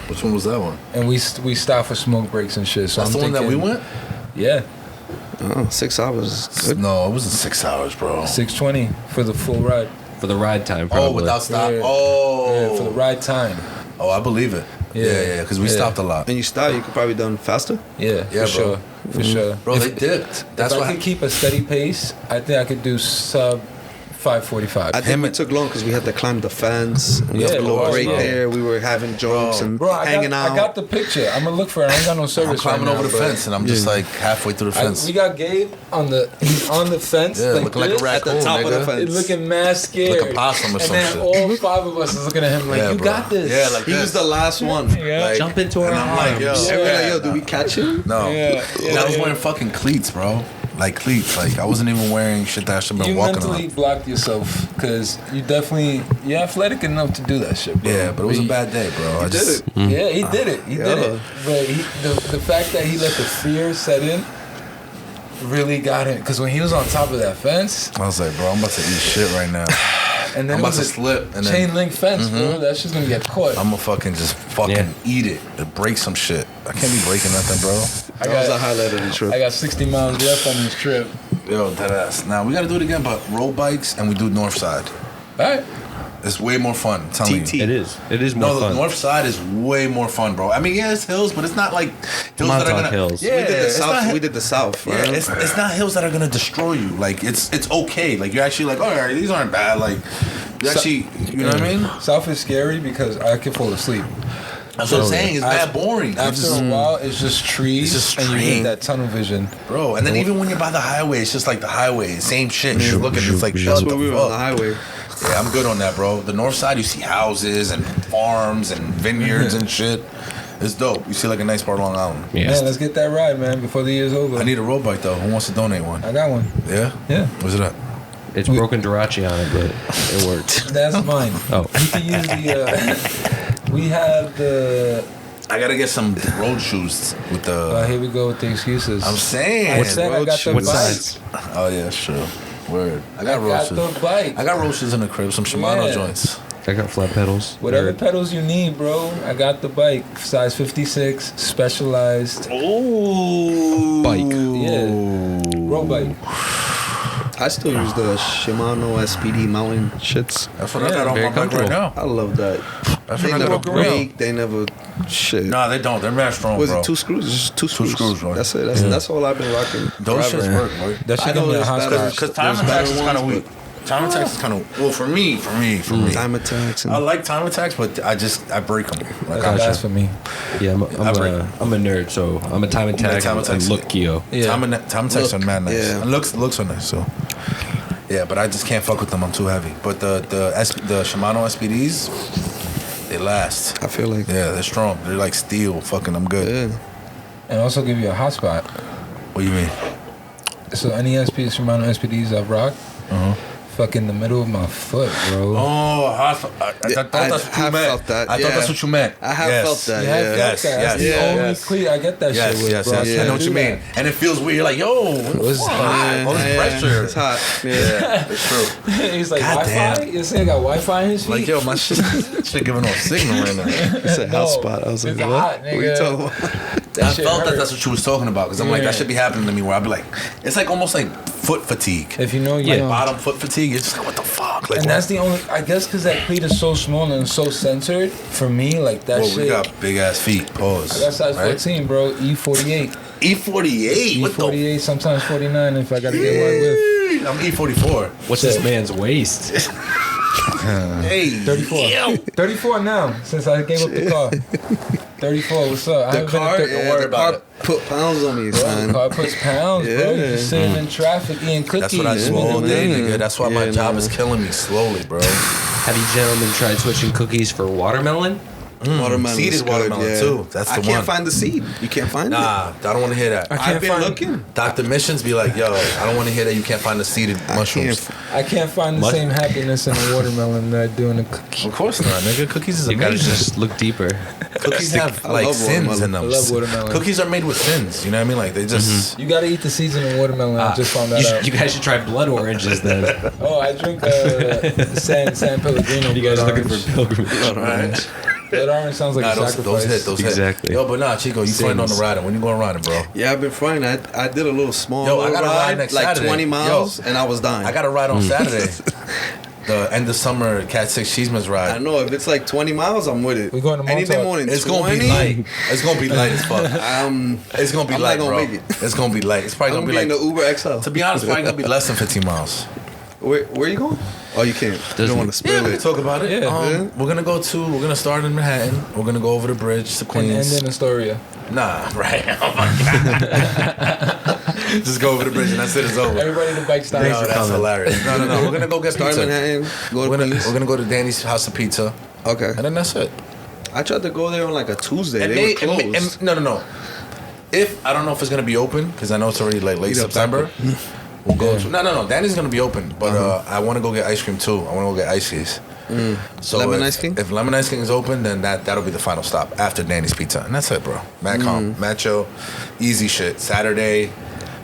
Which one was that one?
and we stopped for smoke breaks and shit. So
That's
I'm
the one that we
thinking-
went.
Yeah,
6 hours is good.
No, it wasn't 6 hours, bro.
620 for the full ride.
For the ride time, probably.
Oh, without stop.
Yeah.
Oh,
Yeah, for the ride time.
Oh, I believe it. Yeah, because we
Yeah.
stopped a lot.
And you stop, you could probably done faster.
Yeah,
Yeah,
for
bro.
sure, for sure.
Bro,
If-
they dipped. That's
if
what
I could keep a steady pace, I think I could do sub 545.
I think it took long because we had to climb the fence. We had
Yeah,
a little
bro,
break
bro.
there. We were having jokes and
Bro,
hanging
I
out.
got the picture. I'm gonna look for it. I ain't got no service.
I'm climbing
right
over
now,
the
but
fence, and I'm just like halfway through the fence.
we got Gabe on the fence.
Yeah,
like
looking like a
this,
raccoon,
at the top of the
nigga.
fence.
It's looking mad scared.
Like a possum or
and
some
then
shit.
all 5 of us is looking at him like,
Yeah,
you
bro.
got this.
Yeah, like
He was the last one.
Yeah.
Like,
Jump into our
and I'm like, yo,
arms.
And we're like, yo, do we catch him?
No.
Yeah,
And I was
yeah.
wearing fucking cleats, bro. Like cleats. Like I wasn't even wearing shit that I should have been
You
walking
mentally
on.
blocked yourself because you're athletic enough to do that shit, bro.
Yeah, but it was a bad day, bro. I
Did
just
it.
Yeah, he did it. He did
Yeah.
it. But the fact that he let the fear set in really got him. Because when he was on top of that fence,
I was like, bro, I'm about to eat shit right now.
and then
I'm
it
about
was
to
a
slip and
chain
then
link fence, bro, that's just gonna get caught.
I'm gonna fucking just fucking eat it and break some shit. I can't be breaking nothing, bro.
I
That was the
got,
highlight of the trip.
I got 60 miles left on this trip.
Yo, that ass. Now we gotta do it again, but road bikes and we do north side.
All right.
It's way more fun. I'm telling
TT.
you.
It is. It is more
No,
fun.
the north side is way more fun, bro. I mean, yeah, it's hills, but it's not like hills that are
Montauk
gonna.
hills.
Yeah,
We did the
it's
south.
not-
We did the south.
Yeah,
Right?
it's not hills that are gonna destroy you. Like it's okay. Like you're actually like, all right, these aren't bad. Like you actually, you know what I mean?
South is scary because I can fall asleep.
That's what I'm saying. It's mad boring. You
After
just-
a while, it's just trees,
It's just
and you
trees.
get that tunnel vision.
bro. And then even when you're by the highway, it's just like the highway, same shit. You look at it, it's like
That's
shut
where
the
we were on the
fuck.
highway.
Yeah, I'm good on that, bro. The north side, you see houses and farms and vineyards and shit. It's dope. You see like a nice part of Long Island.
Yeah.
Man, let's get that ride, man, before the year's over.
I need a road bike though. Who wants to donate one?
I got one.
Yeah?
Yeah.
Where's it at?
It's broken Dirachi on it, but it works.
That's mine.
Oh.
You can use the. We have the.
I gotta get some road shoes with the.
Here we go with the excuses.
I'm saying.
What's that? I got the
What
bike.
size?
Oh yeah, that's true. Word. I
I
got road
got
shoes.
the bike.
I got road shoes in the crib. Some Shimano
Yeah.
joints.
I got flat pedals.
Whatever
Or-
pedals you need, bro. I got the bike. Size 56, specialized.
Ooh.
Bike.
Yeah. Road bike.
I still use the Shimano SPD mountain shits.
That's what I
Yeah,
got on
very
my bike right
comfortable.
now.
I love that.
That's
They
what I
never
got on my bike.
break. They never shit.
Nah, they don't. They're mad strong,
Was
bro.
it 2 screws? Just two screws.
bro.
That's it. That's all I've been rocking.
Those
forever.
shits work, bro.
That
I
should
know
give me a
there's
hot
better-
spot.
Because time
There's
attacks
better
is kind of
ones,
weak. Time attacks is kind of well for me. For me.
Time attacks.
I like time attacks, but I break them. Like
That's best for me.
Yeah, I'm
break.
a nerd, so I'm a time attack
time
and
attacks.
look Kyo.
Yeah.
Time attacks are mad nice.
yeah.
And looks are nice. So yeah, but I just can't fuck with them. I'm too heavy. But the Shimano SPDs, they last.
I feel like
Yeah, they're strong. They're like steel. Fucking, I'm good.
yeah.
And also give you a hot spot.
What do you mean?
So any Shimano SPDs I've rocked, fucking the middle of my foot, bro.
Oh, I thought that's what you
have
meant.
felt that,
I thought
yeah.
that's what you meant.
I have
Yes.
felt that.
You have
Yeah.
felt
Yes,
that. That's the
yes,
only
yes.
cleat I get that
Yes,
shit with,
yes,
bro.
yes.
I
I
can't
know what
do
you mean.
that.
And it feels weird. You're like, yo,
What's
hot?
hot?
All this
Yeah,
pressure.
It's hot. Yeah.
Yeah, it's true.
He's like,
God
Wi-Fi?
damn.
You say I got Wi-Fi in his feet?
Like, yo, my shit giving no signal right now.
It's a hot
No,
spot. I was like,
it's
what?
hot,
What are you
nigga.
talking about?
That
I
shit
felt that
hurt.
that's what you was talking about because I'm like,
Yeah.
that should be happening to me where I'd be like, it's like almost like foot fatigue.
If you know, you
Like
know.
bottom foot fatigue. You're just like, what the fuck? Like,
And that's the only, I guess, because that cleat is so small and so centered. For me, like that
well,
shit.
we got big ass feet. Pause.
I got size
right?
14, bro. E48.
E48. What the?
E48, sometimes 49 if I gotta get wide width.
I'm E44.
What's this man's waist?
Hey,
34.
yo.
34 now, since I gave up the car. 34, what's up? I
The
haven't been
car,
at the-
Don't worry
the
about
car
it.
put pounds on me,
Bro, the
son.
car puts pounds, bro. You're
Yeah.
just sitting in traffic eating cookies.
That's what I do all day, nigga. That's why my
Yeah,
job
no.
is killing me slowly, bro.
Have you gentlemen tried switching cookies for watermelon?
Watermelon
Seed is
is good,
watermelon,
yeah.
too. That's the
I
one.
can't find the seed. You can't find it.
Nah, I don't want to hear that.
can't
I've been
find-
looking.
Dr. Missions be like, yo, I don't want to hear that you can't find the seeded mushrooms.
I can't find the
What?
same happiness in a watermelon that I do in a cookie.
Of course not, nigga. Cookies is
You gotta
amazing.
just look deeper.
Cookies have
I
like
love
sins
watermelon.
in them.
I love watermelon.
Cookies are made with sins. You know what I mean? Like they just.
You gotta eat the seeds in a watermelon. I just found that out.
You guys should try blood oranges then.
Oh, I drink San Pellegrino.
You guys
blood
looking
orange.
for pilgrimage?
Right.
Blood orange sounds like
Nah,
a
those
sacrifice.
hit. Those hit.
Exactly.
Yo, but nah, Chico, you flying on the
Sins.
riding. When you going riding, bro?
Yeah, I've been flying. I did a little small
Yo, I
little
got a ride next
like
Saturday.
20 miles,
Yo.
and I was dying.
I got a ride on Saturday. The end of summer Cat6 Cheeseman's
I
ride.
know if it's like 20 miles, I'm with it.
We're going to
anything
Montauk.
more than
It's
20.
gonna be light. It's gonna be light as fuck. It's gonna be
I'm
light,
not gonna
bro.
make it.
It's gonna be light. It's probably
I'm
gonna
gonna
be
be in
like.
the Uber XL.
To be honest, probably gonna be less than 15 miles.
Where you going? Oh, you can't. You don't want to
Yeah,
spill
we
it.
can talk about it.
Yeah.
We're gonna start in Manhattan. We're gonna go over the bridge to
And
Queens.
end in Astoria.
Nah, right. Oh my god. Just go over the bridge and that's it. It's over.
Everybody in the bike stop.
No, that's hilarious. No. We're gonna go get
Start in
pizza.
Manhattan. Go to Queens.
We're gonna go to Danny's House of Pizza,
Okay.
and then that's it.
I tried to go there on like a Tuesday.
And
They were closed.
no. If I don't know if it's gonna be open because I know it's already like late
Eat up
September. We'll go
Yeah.
to no. Danny's gonna be open, but I want to go get ice cream too. I want to go get ices. So
Lemon
if,
Ice King?
If Lemon Ice King is open, then that'll be the final stop after Danny's Pizza, and that's it, bro. Mad calm, mad chill, easy shit. Saturday,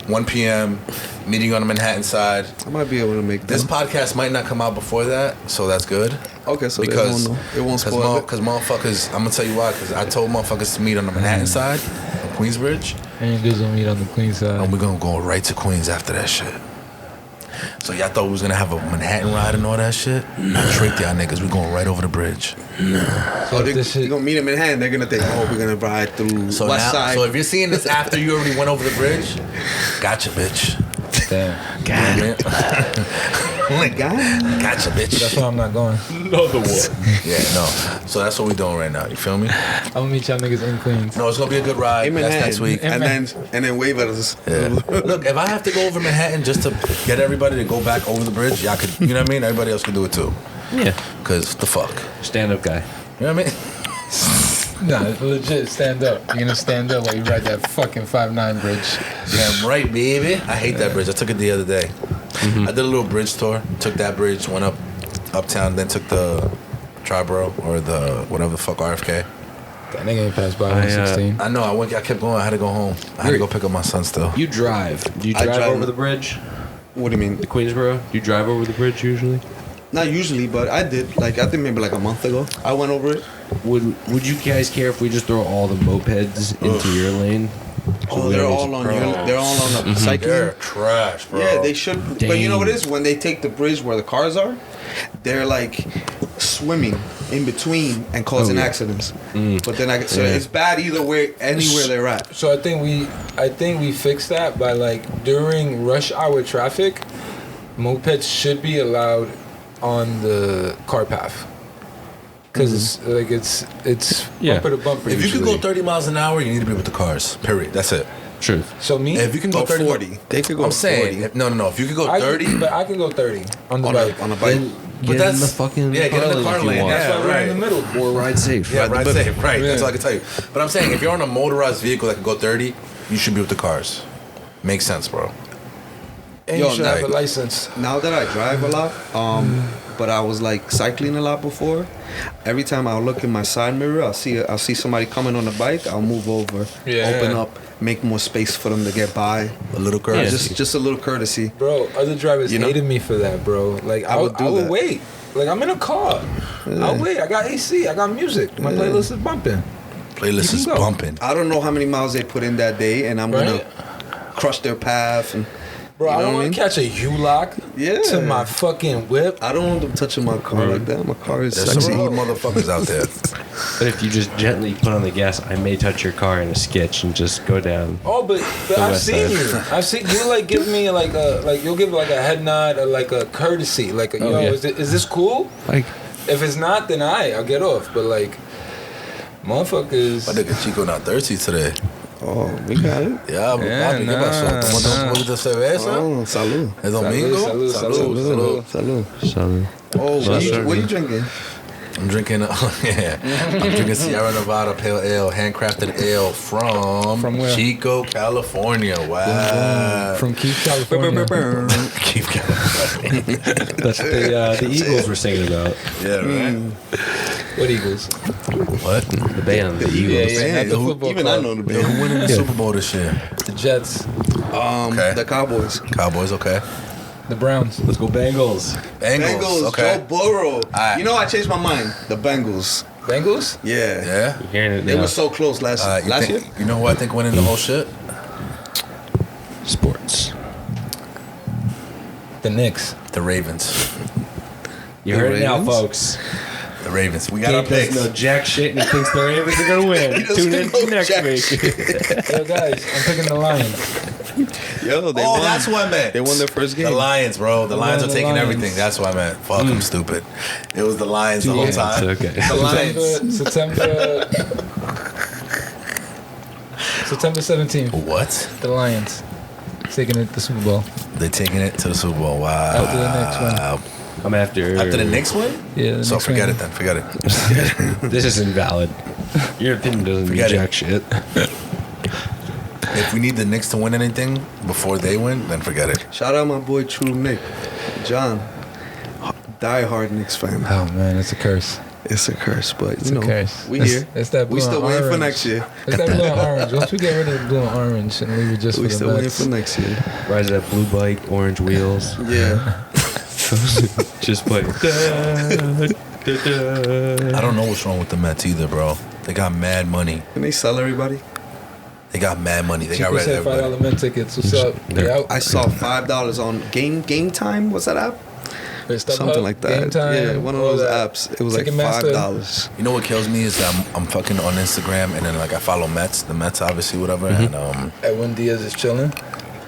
1 p.m. Meeting on the Manhattan side.
I might be able to make
This
this.
podcast might not come out before that, so that's good.
Okay, so
Because
they won't know. It won't spoil it.
Because motherfuckers, I'm gonna tell you why. Because I told motherfuckers to meet on the Manhattan side, on Queensbridge,
And you guys will meet on the Queen side.
and we're gonna go right to Queens after that shit. So y'all thought we was gonna have a Manhattan ride and all that shit? I tricked y'all niggas. We going right over the bridge.
So they're gonna meet them in Manhattan. They're gonna think, oh, we're gonna ride through
So
West
now,
Side.
so if you're seeing this after you already went over the bridge, gotcha, bitch.
Damn.
God.
Oh my God.
Gotcha, bitch.
That's why I'm not going.
Another one.
Yeah, no. So that's what we doing right now. You feel me?
I'm gonna meet y'all niggas in Queens.
No, it's gonna be a good ride.
In
That's
Manhattan.
next week.
And then wave at us.
Yeah. Look, if I have to go over Manhattan just to get everybody to go back over the bridge, y'all could. You know what I mean? Everybody else can do it too.
Yeah.
Cause the fuck.
Stand-up guy.
You know what I mean?
Nah, legit, stand up. You're gonna stand up while you ride that fucking 5'9" bridge.
Damn right, baby. I hate that bridge. I took it the other day. I did a little bridge tour. Took that bridge, went uptown, then took the Triborough or the whatever the fuck RFK.
That nigga ain't passed by 116.
I know. I kept going. I had to go home. I had to go pick up my son still.
You drive. Do you
I
drive
drive.
over the bridge?
What do you mean?
The Queensboro? Do you drive over the bridge usually?
Not usually, but I did. Like I think maybe like a month ago, I went over it.
Would you guys care if we just throw all the mopeds into your lane?
Oh, they're all on your. They're all on the cycle.
They're trash, bro.
Yeah, they should. But you know what it is? When they take the bridge where the cars are, they're like swimming in between and causing accidents. But then it's bad either way, anywhere they're at.
So I think we fixed that by like during rush hour traffic, mopeds should be allowed on the car path. Because it's bumper to bumper.
If you could go
usually.
30 miles an hour, you need to be with the cars. Period. That's it.
Truth.
So me,
If you can go
Go
30,
40. They could go
I'm saying
40.
no. If you could go 30,
but I can go 30 on the bike.
On a bike.
Get
that's
in the fucking
get in the car
if you
lane.
want.
That's why
Yeah,
we're
right.
in the middle.
Or ride safe.
Yeah, ride safe. Right.
Yeah.
That's all I can tell you. But I'm saying if you're on a motorized vehicle that can go 30, you should be with the cars. Makes sense, bro.
And
Yo,
you should
nah,
have a license.
Now that I drive a lot, but I was like cycling a lot before. Every time I look in my side mirror, I'll see somebody coming on a bike. I'll move over, open up, make more space for them to get by.
A little courtesy.
Just a little courtesy.
Bro, other drivers
You know?
hated me for that, bro. Like I would
that.
wait. Like I'm in a car. I'll wait. I got AC. I got music. My playlist is bumping.
Playlist
You
is
can go.
bumping.
I don't know how many miles they put in that day, and I'm
Right.
gonna crush their path. And
Bro,
you
I
know
don't
what
want to catch a U-lock
Yeah.
to my fucking whip.
I don't want them touching my car like that. My car is
There's
sexy.
some rude motherfuckers out there.
But if you just gently put on the gas, I may touch your car in a sketch and just go down.
Oh, but I've
West
seen
Side.
you. I've seen you like give me you'll give like a head nod or like a courtesy. Like
Oh, yeah.
is this cool?
Like,
If it's not, then I'll get off. But like, motherfuckers.
My nigga Chico not thirsty today.
Oh, we got it.
Yeah, papi, ¿qué pasó? ¿Tomó un poquito de cerveza?
Oh, salud.
¿Es domingo?
Salud.
Salud. Oh, what are you drinking?
I'm drinking, I'm drinking Sierra Nevada Pale Ale, handcrafted ale from
where?
Chico, California. Wow.
From Keith, California.
Keep California.
that's the Eagles were singing about.
Yeah, right.
What Eagles?
What?
The band, the Eagles.
Yeah, not the
who-
football
Even
club.
I know the
Yo,
band.
who winning the Super Bowl this year?
The Jets,
Okay.
The Cowboys.
Cowboys, okay.
the Browns.
Let's go Bengals.
Bengals, okay.
Joe Burrow.
Alright.
You know, I changed my mind. The Bengals.
Bengals?
Yeah.
Yeah?
You're hearing it
They
now.
were so close last
You
year.
think, you know who I think winning the whole shit?
Sports.
The Knicks.
The Ravens.
You
The
heard it now,
Ravens?
folks.
The Ravens. We got our
Gabe doesn't
picks.
know jack shit and he thinks the Ravens are gonna win. Tune in
doesn't know
next
jack
week.
Yo, guys, I'm picking the Lions.
Yo, they
Oh,
won.
that's what I meant.
They won their first game.
The Lions, bro. The Lions are
the
taking
Lions.
everything. That's what I meant. Fuck, I'm stupid. It was the Lions the whole
Yeah,
time.
it's okay.
The Lions.
September 17th.
What?
The Lions taking it to the Super Bowl.
They're taking it to the Super Bowl. Wow.
After the next one.
I'm after.
After the Knicks win?
Yeah. the
So
next
forget
one.
it then. Forget it.
This is invalid. Your opinion doesn't mean
Forget it.
jack shit.
If we need the Knicks to win anything before they win, then forget it.
Shout out my boy True Nick, John, die-hard Knicks fan.
Oh man, it's a curse.
It's a curse, but
It's
you
a
know,
curse.
we
It's-
here.
It's that blue
We still
and
waiting for
orange.
next year.
It's that blue and orange. Once we get rid of the blue and orange and leave it just
We
for the
still waiting
Mets.
for next year.
Rise of that blue bike, orange wheels.
Yeah.
Just play.
I don't know what's wrong with the Mets either, bro. They got mad money.
Can they sell everybody?
I don't know what's wrong with the Mets either, bro. They got mad money.
Can they sell everybody?
I don't know what's wrong with the Mets either, bro. They got mad money. They got mad money. They
Chico
got
said
red.
$5 mint tickets. What's up?
I saw $5 on Game Time. What's that app? Something like that.
Game Time,
yeah, one of those apps. It was like
Ticketmaster.
$5.
You know what kills me is that I'm fucking on Instagram and then like I follow the Mets obviously whatever, and
Edwin Diaz is chilling.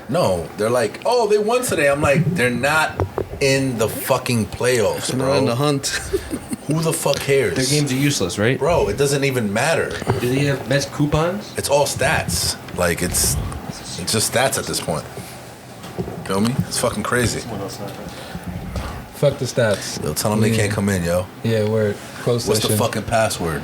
no, they're like, oh, they won today. I'm like, they're not in the fucking playoffs,
They're
bro.
in the hunt.
Who the fuck cares?
Their games are useless, right?
Bro, it doesn't even matter.
Do they have Mets coupons?
It's all stats. Like it's just stats at this point. Feel me? It's fucking crazy.
Fuck the stats.
Yo, tell them they can't come in, yo.
Yeah, word. Close
What's
session.
the fucking password?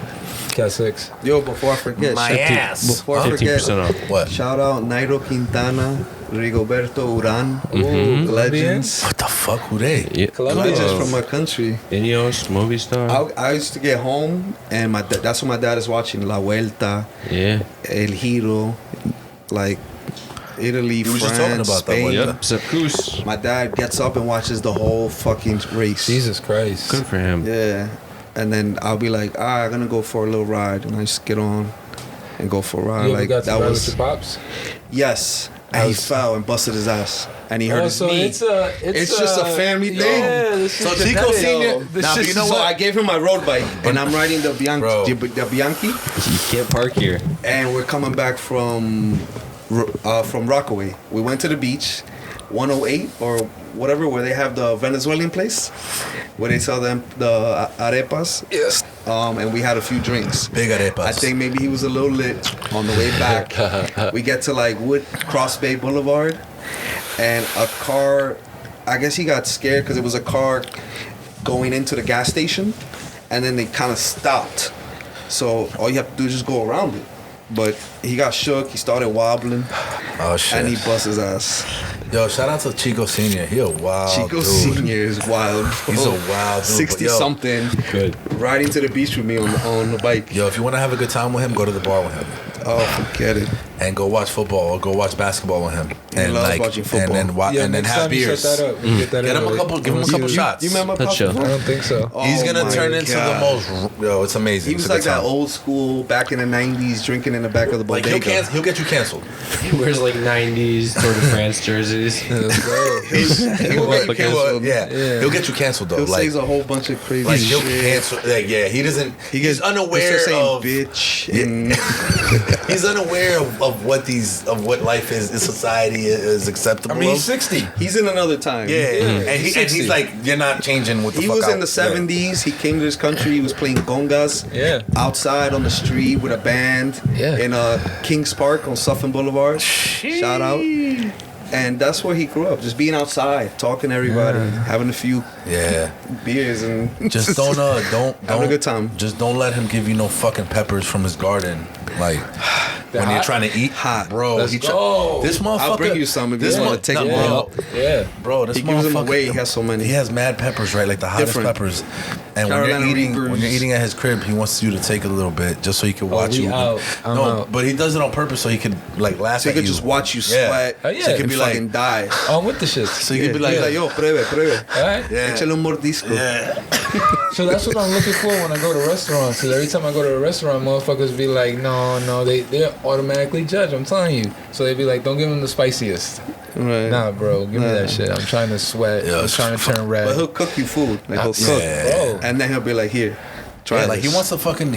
Cat6.
Yo, before I forget,
My ass.
before I forget,
15% off.
What?
shout out Nairo Quintana, Rigoberto Uran, legends.
What the fuck? Who they?
Yeah.
Colombia.
Legends from my country.
Ineos, Movistar.
I used to get home, and that's what my dad is watching. La Vuelta,
Yeah.
El Giro, like Italy,
You were
France,
just talking about that
Spain.
one.
Yep. Zapkus.
My dad gets up and watches the whole fucking race.
Jesus Christ.
Good for him.
Yeah. And then I'll be like, I'm gonna go for a little ride, and I just get on and go for a ride.
You ever
Like
got to
that
ride
was
with your pops?
yes. And he fell and busted his ass, and he hurt his
so
knee.
it's
just a family thing.
Yeah, this
So
is
Chico
genetic.
Senior-
This
Now,
shit
you know
is
what?
So I gave him my road bike, and I'm riding the Bianchi,
Bro.
the Bianchi,
You can't park here.
and we're coming back from Rockaway. We went to the beach, 108 or whatever, where they have the Venezuelan place, where they sell them the arepas.
Yes.
And we had a few drinks.
Big arepas.
I think maybe he was a little lit on the way back. We get to like Cross Bay Boulevard, and a car, I guess he got scared because it was a car going into the gas station, and then they kind of stopped. So all you have to do is just go around it. But he got shook, he started wobbling,
Oh shit.
and he bust his ass.
Yo, shout out to Chico Senior. He a wild
Chico
dude.
Senior is wild.
He's a wild dude.
60
but yo,
something,
Good.
riding to the beach with me on the bike.
Yo, if you want to have a good time with him, go to the bar with him
Oh, forget it.
and go watch football or go watch basketball with him.
He loves watching football.
And then
next
have
time you
beers.
set that up, we get that
Get
in,
him a
right?
couple. Give him a couple shots.
You remember
That's
Pop?
chill.
I don't think so.
He's
Oh
gonna
my
turn into
God.
the most. Yo, it's amazing.
He
It's
was
a
like
good
that
time.
old school back in the 90s, drinking in the back of the
Like
bodega.
he'll get you canceled.
He wears like 90s Tour de France jerseys.
Let's go.
He'll get you canceled.
Yeah, he'll get you canceled though.
He'll
Like,
say a whole bunch of crazy
like he'll
shit.
cancel. Like, yeah, he doesn't. He's unaware
He's saying
of.
bitch. And
He's unaware of what what life is in society is acceptable.
I mean,
of.
he's 60.
he's in another time.
Yeah, and
he's
he's
60.
like, you're not changing what the
He
fuck
was
out.
in the 70s. He came to this country. He was playing congas
Yeah.
outside on the street with a band
Yeah.
in Kings Park on Suffern Boulevard. Shout out. And that's where he grew up, just being outside, talking to everybody, having a few
Yeah,
beers, and
just don't
having a good time.
Just don't let him give you no fucking peppers from his garden. Like when you're
hot?
trying to eat,
Hot.
bro.
Let's go.
This motherfucker.
I'll bring you some if you
this
wanna
mo-
take
no,
them
bro,
out.
Yeah.
Bro, this
He gives them
motherfucker.
away. He has so many.
He has mad peppers, right? Like the hottest
Different.
peppers. And
Carolina
when
Reapers.
you're eating at his crib, he wants you to take a little bit just so he can watch
we
you.
out. I'm
no,
out.
but he does it on purpose so he could like laugh
So he
at
could
you.
just watch you
Yeah.
sweat.
Oh, yeah.
So he
And
could
be like-
fucking die.
Oh, I'm with the shit.
So you could be like,
yo, pruebe.
All right.
yeah,
Échale un mordisco.
yeah.
So that's what I'm looking for when I go to restaurants. Because every time I go to a restaurant, motherfuckers be like, no, they automatically judge. I'm telling you. So they be like, don't give them the spiciest.
Right.
Nah, bro, give me
Nah.
that shit. I'm trying to sweat.
Yeah,
I'm
it's
trying to turn red.
But he'll cook you food. Like he'll cook.
Yeah.
Bro.
And then he'll be like, here, try
Yeah, like he
this.
wants to fuck with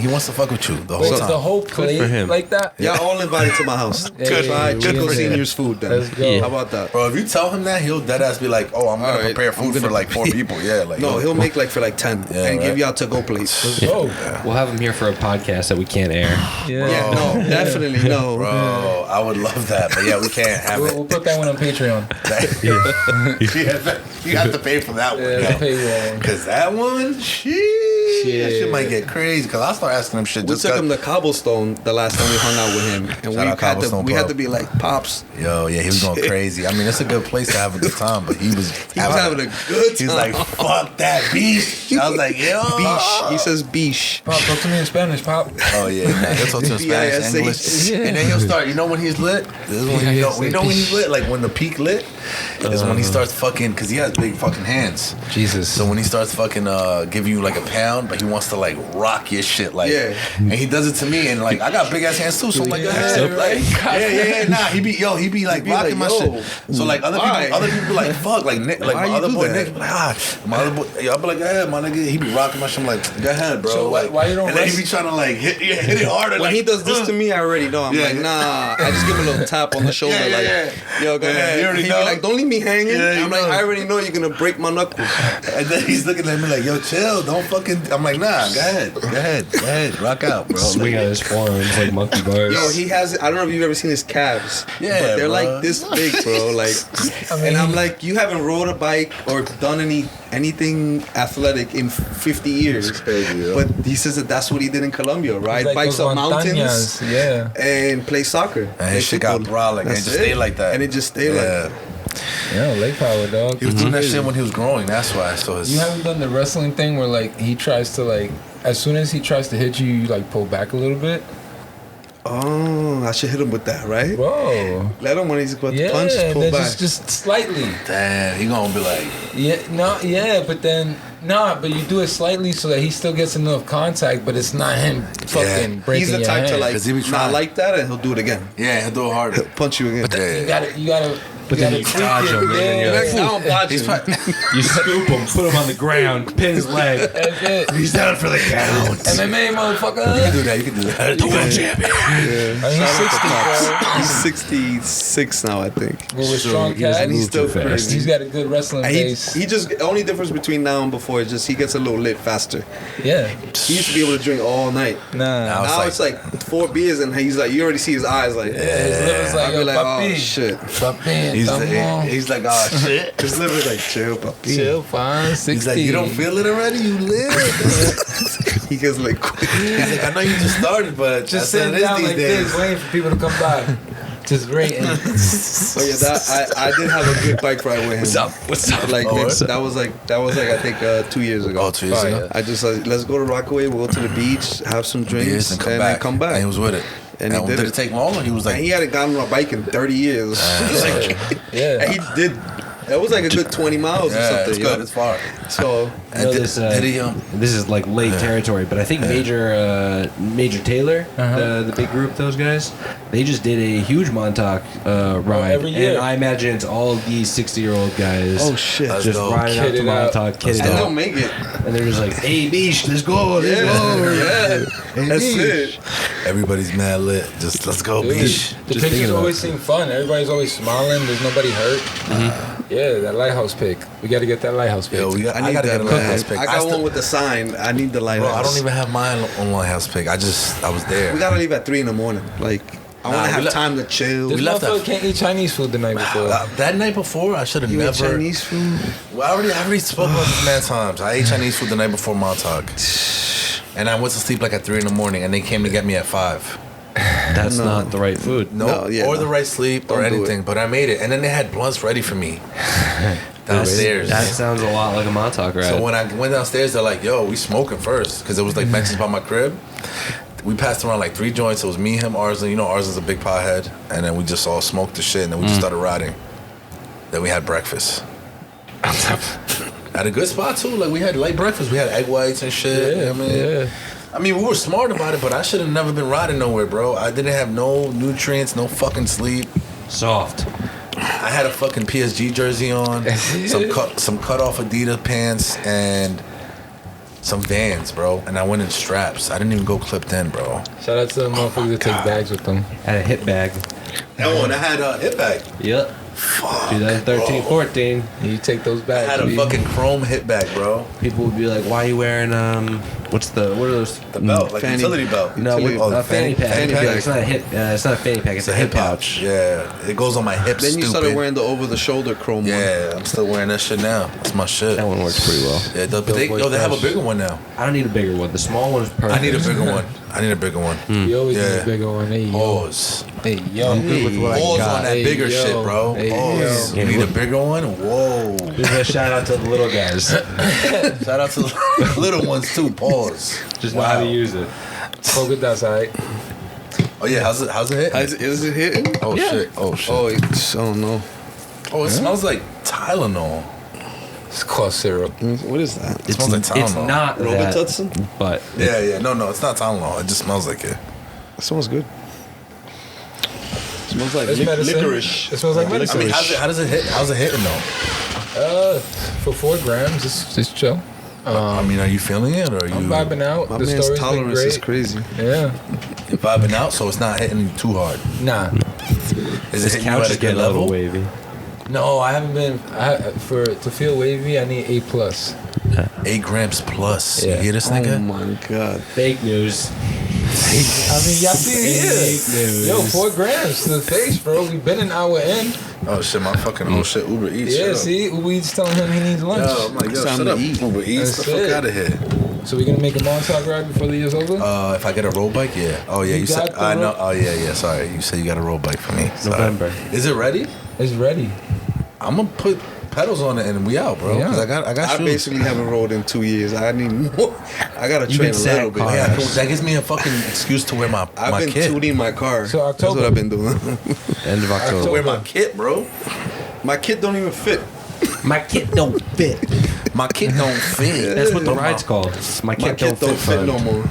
you the whole
Wait,
time.
the whole plate
for him.
like that?
Y'all all invited to my house.
Good.
Try
Good
Chico
for him.
Senior's food then.
Let's go.
Yeah.
How about that?
Bro, if you tell him that, he'll deadass be like, "Oh, I'm gonna
All right,
prepare
I'm
food for
gonna-
like 4 people." Yeah, like
No, he'll make like for like 10
Yeah,
and give
right.
y'all to-go plates.
Let's go.
We'll have him here for a podcast that we can't air.
Yeah, no, definitely no.
Bro, I would love that, but yeah, we can't have
We'll
it.
put that one on Patreon.
You have to pay for that one,
Yeah,
yo.
paywall.
Cause that one, that shit might get crazy. Cause I'll start asking him shit.
We
Just
took
'cause-
him to Cobblestone the last time we hung out with him, and
Shout out Cobblestone
we had
Pub.
to be like, Pops,
Yo, yeah, he was going crazy. I mean, it's a good place to have a good time, but he was
having a good
He was
time.
like, "Fuck that beach." I was like, "Yo,
Bish. He says bish.
Pop, talk to me in Spanish, Pop.
Oh yeah, nah, he'll talk to him Spanish,
BISH.
English,
Yeah.
and then he'll start. You know when he's lit? This is when you know when he's lit. Like when the peak lit is when he starts fucking, cause he has big fucking hands.
Jesus.
So when he starts fucking giving you like a pound, but he wants to like rock your shit, like,
Yeah.
and he does it to me, and like I got big ass hands too, so I'm like, nah, he be like rocking
like,
my
yo,
shit. So like other people be like, fuck, like Nick, like
Why
my
you
other
do
boy
that?
Nick, be like, my other boy, I'll be like, go ahead, my nigga, he be rocking my shit. I'm like, go ahead, bro.
So
like,
why you don't
and then he
rest-
be trying to like hit it harder.
When
like,
he does this to me, I already know. I'm
Yeah,
like,
yeah.
nah. I just give him a little tap on the shoulder, yo, go
Yeah,
ahead.
you already
He
know.
be like, don't leave me hanging.
Yeah, you
I'm like,
know.
I already know you're gonna break my knuckles.
And then he's looking at me like, yo, chill, don't fucking. I'm like, nah, go ahead, rock out, bro.
Swing out his forearms like monkey bars.
Yo, he has. I don't know if you've ever seen his calves.
Yeah,
but they're
bro.
like this big, bro. Like, and I'm like, you haven't rode a bike or done anything athletic in 50 years.
It's crazy, yo.
But he says that that's what he did in Colombia, ride
Like
bikes
those
up mountains
montañas, yeah.
and play soccer.
And his shit got brolic, and it
That's
just stayed like that.
And it just stayed like that.
Yeah, leg power, dog.
He was doing that shit when he was growing. That's why. So
You haven't done the wrestling thing where like he tries to like as soon as he tries to hit you, you like pull back a little bit.
Oh, I should hit him with that, right?
Whoa.
Let him when he's about
Yeah,
to punch, pull
then
back.
just slightly.
damn, he gonna be like,
But then but you do it slightly so that he still gets enough contact, but it's not him fucking breaking
He's the
your
type to
hand.
like
'Cause he be
not
trying.
like that, and he'll do it again.
yeah, he'll do it harder.
He'll punch you again.
You gotta.
But then you dodge him, and then you're like,
now I'm dodging.
He's probably,
you scoop him, put him on the ground, pin his leg.
That's it.
he's down for the count.
MMA motherfucker.
You can do that. You can do that. The world champion.
I mean, he's 60, bro.
He's 66 now, I think.
With a strong cat.
And he's still
too fast.
crazy.
He's got a good wrestling
And
base.
he just the only difference between now and before is just he gets a little lit faster.
Yeah.
He used to be able to drink all night.
Nah.
It's
Now
like-
it's like 4 beers and he's like, you already see his eyes like,
His liver's like,
I'll be
yo,
like,
papi.
oh shit.
Papi,
He's like, oh shit.
His liver's like, chill, papi.
chill, fine, 60.
He's like, you don't feel it already? You live.
He gets like,
He's like, I know you just started, but
Just
that's what
sitting
it is
down
these
like
days.
this, waiting for people to come by. Just waiting.
oh yeah, that I did have a good bike ride with him.
What's up? What's up?
Like
Oh,
maybe,
what's up?
that was like I think 2 years ago.
Oh, 2 years ago.
I just like, let's go to Rockaway, we'll go to the beach, have some drinks,
Years and
then come back.
And he was with it.
And he did
did
it.
it take long? Or he was
And
like,
he hadn't gotten on a bike in 30 years.
Yeah.
And he did. That was like a good 20 miles or
yeah,
something.
it's
you
good.
know?
It's far.
So
I know
And
this,
did he?
this is like late territory, but I think Major Taylor, the big group, those guys, they just did a huge Montauk ride,
every year.
and I imagine it's all these 60-year-old guys.
oh shit.
Let's
just
go.
riding out to
Kitted out.
Montauk, kitted
And they'll
out,
make it.
and they're just like, "Hey, beach, let's go, let's
Yeah,
go."
yeah. That's it.
Everybody's mad lit. Just let's go,
Dude,
beach.
the
Just thinking
pictures
about
always seem fun. Everybody's always smiling. There's nobody hurt. Yeah, that lighthouse pic. We got to get that lighthouse pic.
Yo, I
I need
gotta
that,
get a
man.
lighthouse pic.
I got
still-
one with the sign. I need the lighthouse.
Bro, I don't even have mine on lighthouse pic. I was there.
We gotta leave at 3 in the morning. Like, I
Nah,
want to
we
have
le-
time to chill.
This
we left
motherfucker
that-
can't eat Chinese food the night before.
That night before, I should have
You
never.
ate Chinese food?
Well, I already spoke about this mad times. I ate Chinese food the night before Montauk, and I went to sleep like at 3 in the morning, and they came to get me at 5.
That's
No.
not the right food.
No, yeah,
or
no.
the right sleep or
Don't do
anything.
it.
But I made it, and then they had blunts ready for me downstairs.
That sounds a lot like a Montauk ride.
So when I went downstairs, they're like, "Yo, we smoking first," because it was like benches by my crib. We passed around like 3 joints. It was me, him, Arslan. You know, Arslan's a big pothead, and then we just all smoked the shit, and then we just started riding. Then we had breakfast. At a good spot too. Like we had light breakfast. We had egg whites and shit. You know what I mean?
yeah.
I mean, we were smart about it, but I should have never been riding nowhere, bro. I didn't have no nutrients, no fucking sleep.
Soft.
I had a fucking PSG jersey on, some cut off Adidas pants, and some Vans, bro. And I went in straps. I didn't even go clipped in, bro.
Shout out to the motherfuckers that take bags with them.
Had a hip bag.
Oh, and I had a hip bag.
Yep.
Fuck,
2013,
bro.
14.
You take those
I
bags.
had a
B.
fucking chrome hip bag, bro.
People would be like, "Why are you wearing what are those?
The belt, like
Fanny.
utility belt.
No,
Oh, the
a fanny pack.
fanny pack.
It's not a hip. It's not a fanny pack. It's a hip pouch.
Yeah, it goes on my hips.
Then you
stupid.
started wearing the over-the-shoulder chrome one.
Yeah, I'm still wearing that shit now. That's my shit.
That one works pretty well.
Yeah, but they have a bigger one now.
I don't need a bigger one. The small one is perfect.
I need a bigger one. I need a bigger one.
You always need
Yeah.
a bigger one. Hey, yo.
Pause.
Hey, yo.
I'm good with what I
Pause
got.
on that
Hey,
bigger
yo.
shit, bro.
Hey,
Pause.
yo.
You need a bigger one? Whoa.
This is a shout out to the little guys.
Shout out to the little ones too. Pause.
Just know how to use it.
Polka dots, alright.
Oh yeah, how's it hit?
Is it hitting?
Oh shit. Oh shit.
Oh, I don't know.
Oh, it smells like Tylenol.
It's called syrup.
What is that?
It smells like Tylenol.
It's not that,
Robitussin?
but
Yeah. No, it's not Tylenol. It just smells like it.
It smells good. It smells like
It's medicine.
licorice.
It smells like medicine.
I mean, how does it hit? How's it hitting though?
For 4 grams, it's chill.
I mean, are you feeling it or are you
I'm vibing out.
My
The
man's
story's been
tolerance is
great.
crazy.
Yeah.
You're vibing out? So it's not hitting you too hard.
Nah.
Is
this
it hitting you
couch
at
is
a good
getting a little
level?
wavy.
No, I haven't been. To feel wavy, I need A+.
8 grams plus.
Yeah.
You hear this
Oh
nigga?
my god.
Fake news.
I mean, y'all see it
Fake
here.
news.
Yo, 4 grams to the face, bro. We been an hour in.
Oh shit, my fucking whole shit. Uber Eats.
Yeah,
shut up.
see, Uber Eats telling him he needs lunch.
Yo, I'm like,
It's
yo,
time
shut
to
up.
eat.
Uber Eats.
That's
The fuck
it.
out of here.
So we gonna make a Montauk ride before the year's over?
If I get a road bike, yeah. Oh yeah,
You
you said
got the
I know.
road-
Oh yeah. Sorry, you said you got a road bike for me. Sorry.
November.
Is it ready?
It's ready.
I'm gonna put pedals on it and we out, bro.
Yeah.
'Cause I got
I
shoes.
basically haven't rode in 2 years. I need more. I gotta
You
train a
can set
little bit.
cars.
Yeah, that gives me a fucking excuse to wear my
I've been
kit.
tuning my car.
So
That's
October.
what I've been doing.
End of October.
Wear my kit, bro.
My kit don't even fit.
My kit don't fit.
My kit don't fit.
That's what the
But
ride's called. My
My
kit
kit don't fit no more.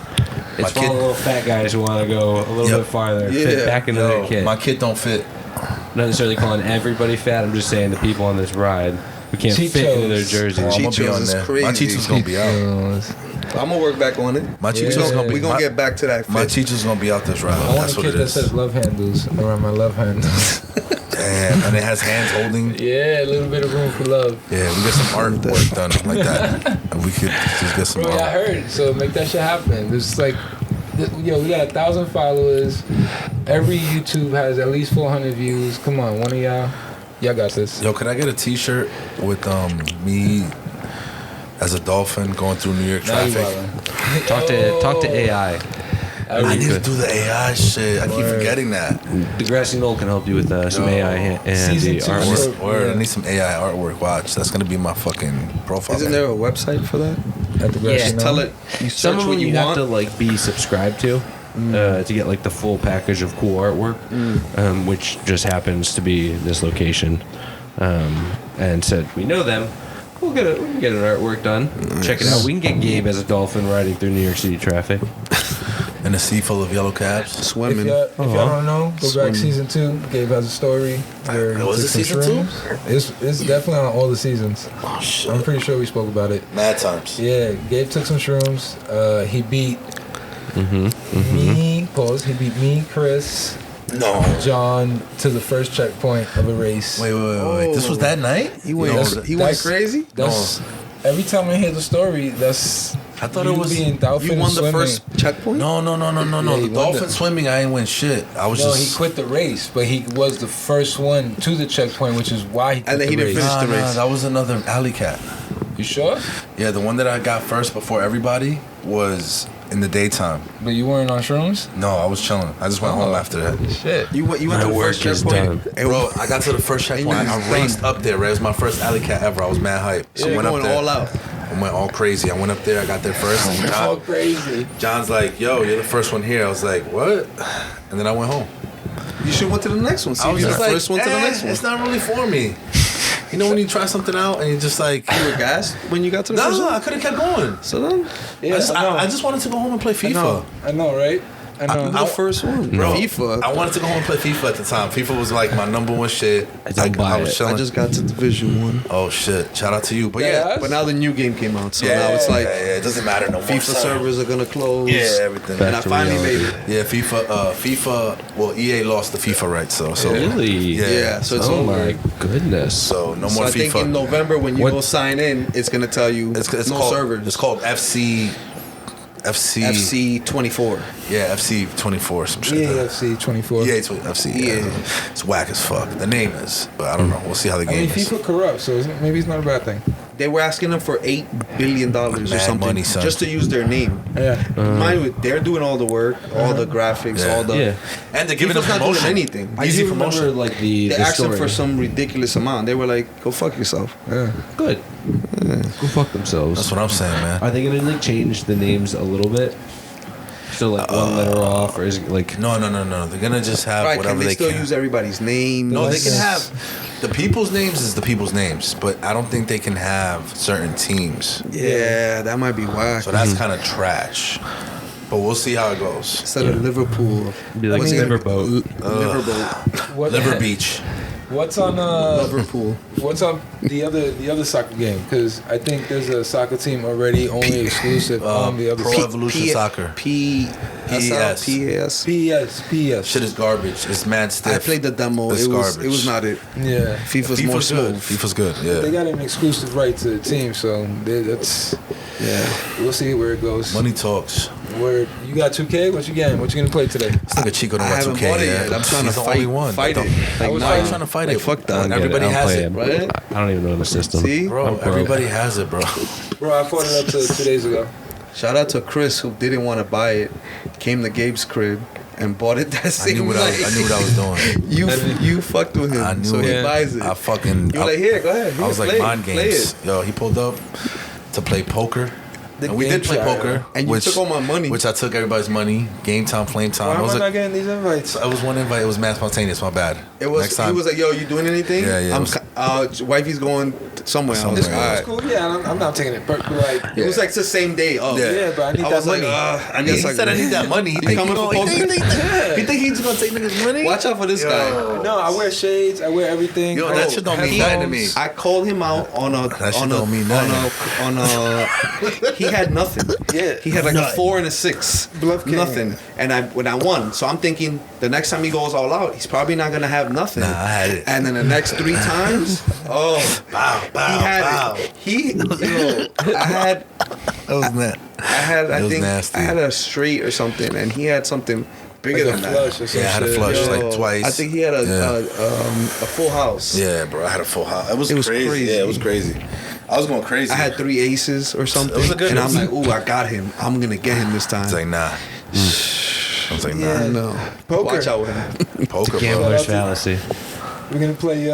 It's
My
for
kit-
all the little fat guys who want to go a little
Yep.
bit farther,
Yeah.
fit back into their
Yo,
kit.
my kit don't fit.
Not necessarily calling everybody fat. I'm just saying the people on this ride who can't fit into their
Cheetos.
jerseys.
I'm gonna be
Cheetos
on
is
there.
crazy.
My Cheetos gonna be out.
I'm gonna work back on it.
My
Yeah.
Cheetos gonna be.
We gonna get back to that.
My
fit.
Cheetos gonna be out this ride.
I want
That's
a
what
kit
it
that
is.
says love handles around my love handles.
Damn, and it has hands holding.
Yeah, a little bit of room for love.
Yeah, we get some artwork done like that. And we could just get some
Bro, I
art.
heard. So make that shit happen. There's like, yo, we got 1,000 followers. Every YouTube has at least 400 views. Come on, one of y'all got this.
Yo, could I get a T-shirt with me as a dolphin going through New York
Now you
traffic?
wildin'.
Talk to AI.
I need to do the AI shit. I keep
Word.
forgetting that.
The Grassy Knoll can help you with some
Yo.
AI and
Season
the
2
I need,
artwork.
short.
word,
Yeah.
I need some AI artwork. Watch, that's gonna be my fucking profile.
Isn't there a website for that?
At the Grassy
Yeah,
Knoll.
Tell it. You
Some
search
of
what
them
you
you have
want.
to like be subscribed to get like the full package of cool artwork, which just happens to be this location. And said we know them. We can get an artwork done. Check it out. We can get Gabe as a dolphin riding through New York City traffic.
in a sea full of yellow cabs?
If
Swimming.
y'all don't know, go back season 2. Gabe has a story. Where he
Was
took
it
some
season
shrooms. It's definitely on all the seasons.
Oh shit!
I'm pretty sure we spoke about it.
Mad times.
Yeah, Gabe took some shrooms. He beat me. Pause. He beat me, Chris,
No.
John to the first checkpoint of a race.
Wait. This was that night?
He went.
No,
He went crazy.
That's every time I hear the story. That's
I thought
you
it was.
being dolphin
You won the
swimming.
first checkpoint.
No.
Yeah, he
The
won
dolphin
the-
swimming, I ain't win shit. I was
No,
just.
he quit the race, but he was the first one to the checkpoint, which is why he quit
And then
the
he didn't
race.
finish the race.
That was another alley cat.
You sure?
Yeah, the one that I got first before everybody was in the daytime.
But you weren't on shrooms?
No, I was chilling. I just went home after that.
Shit.
You went to
My
the
work
first
is
checkpoint.
done.
Hey, bro, I got to the first checkpoint.
And you
I
was
raced
done.
up there. Right? It was my first alley cat ever. I was mad hype.
So
I
you're
went up
going
there.
all out.
I went all crazy. I went up there. I got there first. And
Oh, crazy.
John's like, "Yo, you're the first one here." I was like, "What?" And then I went home.
You should went to the next one. See,
I was
you're
just
the
like,
first one to the next one.
It's not really for me. You know when you try something out and you're just like,
You were gassed when you got to the first
no,
one.
I could have kept going.
So then,
Yeah,
I just wanted to go home and play FIFA.
I know, right? I know.
you the first one.
Bro,
FIFA.
I wanted to go home and play FIFA at the time. FIFA was like my number one shit.
I don't buy
was
it.
chilling.
I just got to Division 1.
Oh shit! Shout out to you. But
Yeah.
yeah,
But now the new game came out, so
yeah,
now it's like
it doesn't matter no more.
FIFA servers are gonna close.
Yeah, everything.
And I finally made it.
Yeah, FIFA. Well, EA lost the FIFA rights, so
Really?
Yeah, so it's
Oh
over.
my goodness.
So no
So
more
I think in
FIFA.
November when you
What-
go sign in, it's gonna tell you
It's
no
called
servers.
It's called FC.
FC 24.
Yeah, FC 24 some shit. like that.
EAFC 24.
Yeah, it's FC. Yeah.
Yeah.
It's whack as fuck. The name is, but I don't know. We'll see how the
I
game
mean,
is.
FIFA corrupt, so maybe it's not a bad thing.
They were asking them for $8 billion or
Mad
something
money, son.
just to use their name.
Yeah.
Mind you, they're doing all the work, all the graphics,
Yeah.
all the.
Yeah.
And they're giving them
FIFA's not doing
promotion.
anything.
I
Easy
do remember
promotion.
like the
They asked them
story.
for some ridiculous amount. They were like, "Go fuck yourself."
Yeah.
Good. Go fuck themselves.
That's what I'm saying, man.
Are they gonna like change the names a little bit? still like one letter off, or is it like
No. They're gonna just have
Right,
whatever
can they still
can.
use everybody's name?
No, they can
License.
have the people's names is the people's names, but I don't think they can have certain teams.
Yeah, that might be whack.
So that's kind of trash. But we'll see how it goes.
Instead of Liverpool,
be like
what's it?
Liverboat?
Liverboat,
What,
Liver Beach.
What's on
Liverpool.
What's on the other soccer game? Because I think there's a soccer team already only exclusive on the other
Pro
side.
Evolution Soccer.
PES.
PS.
Shit is garbage. It's mad stiff.
I played the demo.
It's
It
garbage.
was not it.
Yeah.
FIFA's more
FIFA's good.
smooth.
FIFA's good.
They
Yeah.
got an exclusive right to the team, so that's we'll see where it goes.
Money talks.
Where you got 2K? What you getting? What you gonna play today?
This nigga Chico don't
I
got
haven't
2K
bought it
yet.
yet. I'm trying
He's
to
the only one.
fight
Like,
it. Like,
was
nah,
fighting.
trying to fight
like,
it.
fuck that.
Everybody
I don't
has
play
it.
Right?
I don't even know the system.
See?
Bro,
I'm pro.
everybody has it, bro.
Bro, I fought it up to 2 days ago.
Shout out to Chris who didn't want to buy it. Came to Gabe's crib and bought it that
I
same
knew what
night.
I knew what I was doing.
You fucked with him,
I knew
so he
it.
buys it.
I fucking.
You were like, here, go ahead.
I was like,
play,
mind
play
games.
it.
Yo, he pulled up to play poker.
The
And we
game
did play
chat.
poker.
And you took all my money.
Which I took everybody's money. Game time, flame time.
Why
I
am
was
I
like,
not getting these invites?
it was one invite. It was mass spontaneous. My bad.
It was.
Next time.
He was like, "Yo, you doing anything?"
Yeah, yeah, it
I'm,
was-
wifey's going somewhere. I was
Somewhere,
like,
yeah.
all right.
Cool, yeah, I'm not taking it. But like,
It was like the same day. Oh,
Yeah.
yeah, but I need
I
that
was like,
money.
I
He
guess
said I need that money. He think
coming
he
for
gonna- he
poker?
think- he think he's gonna take niggas' money?
Watch out for this guy.
No, I wear shades. I wear everything.
Yo, that shit don't mean nothing to me.
I called him out on a
That shit
on
don't mean nothing.
on a he had nothing.
Yeah.
He had like a 4 and a 6.
Bluff king.
Nothing. And when I won. So I'm thinking the next time he goes all out, he's probably not gonna have nothing.
Nah, I had it.
And then the next 3 times,
Bow, bow,
he had
bow.
it.
That was that.
I
was
think
nasty.
I had a straight or something, and he had something bigger
Like a
than
flush
that.
or some
Yeah, I had a
shit.
flush
Yo,
like twice.
I think he had a full house.
Yeah, bro, I had a full house. It was crazy.
crazy.
Yeah, it was crazy. I was going crazy.
I had 3 aces or something,
It was a good
and I'm
one.
like, "Ooh, I got him. I'm gonna get him this time."
I was like, nah. I was like, nah.
Yeah.
No,
Poker.
watch out with him.
Poker, bro.
Gambler's fallacy.
We're gonna play.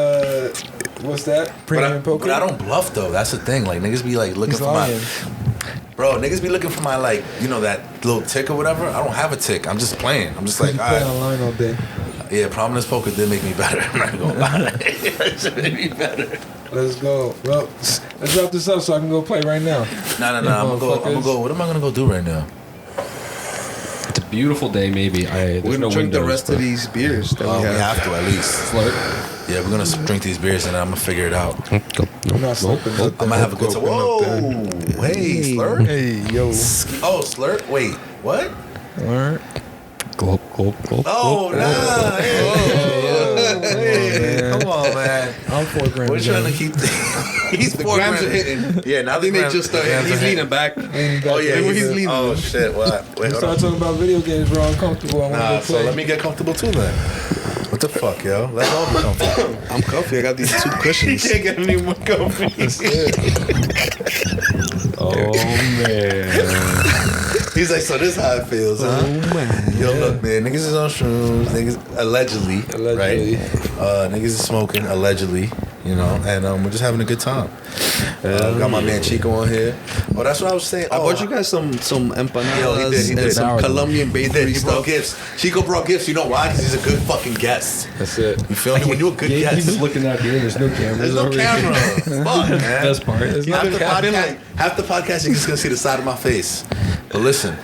What's that? Premium poker.
But I don't bluff though. That's the thing. Like niggas be like looking
He's
for
lying.
Bro, niggas be looking for my like, you know, that little tick or whatever. I don't have a tick. I'm just playing. I'm just like,
You
all
play
right.
online all day.
Yeah, Prominence Poker did make me better. I'm not gonna lie. It made me better.
Let's go. Well, let's wrap this up so I can go play right now.
Nah. I'm gonna go. What am I gonna go do right now?
It's a beautiful day. Maybe
We're
there's
gonna
no
drink the
windows,
rest of these beers that
Oh,
we
we
have.
have to at least.
Flirt.
Yeah, we're gonna drink these beers and I'm gonna figure it out.
Go.
I'm not slipping.
I'm gonna have a good time. Whoa, hey, Slurp.
Hey, yo.
Oh, Slurp. Wait, what?
Alright.
Gulp, gulp, gulp.
Oh, nah. Hey,
man.
come on, man.
I'm 4 grams.
We're trying to keep. He's
The
4
grams
grand.
are hitting.
Yeah, now
I think
the
they
grams-
just
the
started.
grams
He's
are hitting.
leaning back.
Oh yeah,
He's leaning.
Oh shit! What? Wait,
We
hold
start
on.
talking about video games. We're uncomfortable. I want to
Nah,
go
so
play.
let me get comfortable too then. What the fuck, yo? Let's all be comfortable.
I'm comfy. I got these 2 cushions.
get any more comfy.
Oh man.
He's like, so this how it feels, huh?
Oh man.
Yo, look, man, niggas is on shrooms. Niggas allegedly,
Allegedly.
right? Niggas is smoking allegedly, you know, and we're just having a good time. Got my man Chico on here. Oh, that's what I was saying.
I
Oh,
bought you guys some empanadas
Yo, he did.
and some
Sour them.
Colombian
He did.
bakery
He brought
stuff.
gifts. Chico brought gifts. You know why? Because he's a good fucking guest.
That's it.
You feel me? When you're a good
He
guest,
was looking out here. There's no cameras.
there's no
over
camera.
here.
Fuck, man.
Best part. There's
Half the,
no
podcast, half the podcast, you're just gonna see the side of my face. But listen,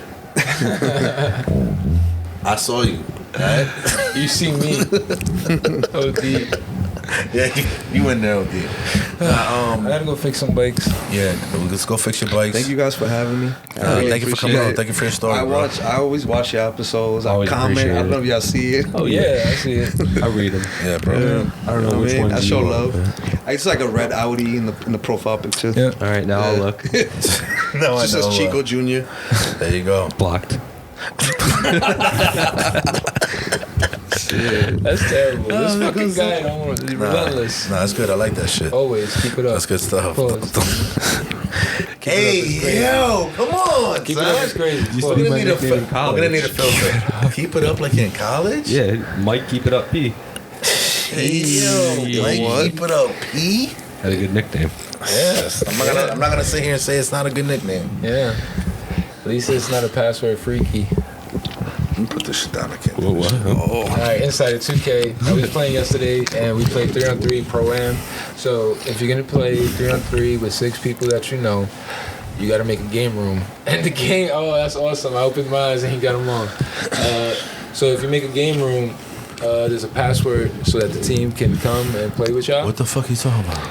I saw you, right?
You see me. OD.
Yeah, you went there, OD.
I gotta go fix some bikes.
Yeah, let's go fix your bikes.
Thank you guys for having me. I really
thank you for coming
appreciate
on.
it.
Thank you for your story, bro.
I always watch your episodes. I
Always
comment.
appreciate
I don't know
it.
if y'all see it.
Oh
Yeah, I see it.
I read them.
Yeah, bro.
I don't know
You
which
what I mean?
ones.
I show
you
love.
want.
It's like a red Audi in the profile picture.
Yeah.
All right, now I'll look.
No, I
Just
know.
says Chico Jr.
There you go.
Blocked.
That's terrible. This fucking guy don't want to be relentless.
Nah, that's good. I like that shit.
Always keep it up.
That's good stuff.
Pause.
Hey, yo, come on,
Keep it
son.
up. It's crazy.
Used
Pause.
to be
We're
my
gonna need a
nickname in
we're gonna need a
college.
filter. Keep it up like you're in college.
Yeah, Mike, keep it up, P.
Hey, yo, like,
what?
keep it up, P.
Had a good nickname.
Yes. I'm not gonna sit here and say it's not a good nickname.
Yeah. At least it's not a password freaky.
Put this shit down. I can't.
Whoa, what?
All right, Insider 2K. I was playing yesterday, and we played 3-on-3 Pro-Am. So if you're going to play 3-on-3 with 6 people that you know, you got to make a game room. And the game, oh, that's awesome. I opened my eyes, and he got them on. So if you make a game room, there's a password so that the team can come and play with y'all.
What the fuck are you talking about?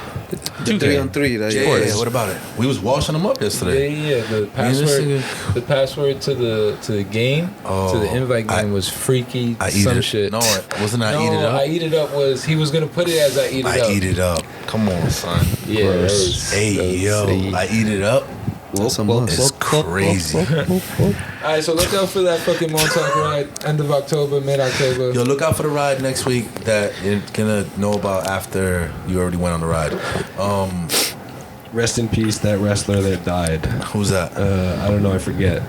3-on-3.
Yeah, what about it? We was washing them up yesterday.
Yeah. The password to the game, to the invite game was freaky. Shit.
No, wasn't I eat it up?
I eat it up was he was gonna put it as I eat it up.
I eat it up. Come on, son.
Yeah.
I eat it up.
That's a must.
It's crazy.
Alright, so look out for that fucking Montauk ride, end of October, mid-October.
Yo, look out for the ride next week that you're gonna know about after you already went on the ride.
Rest in peace, that wrestler that died.
Who's that?
I don't know, I forget.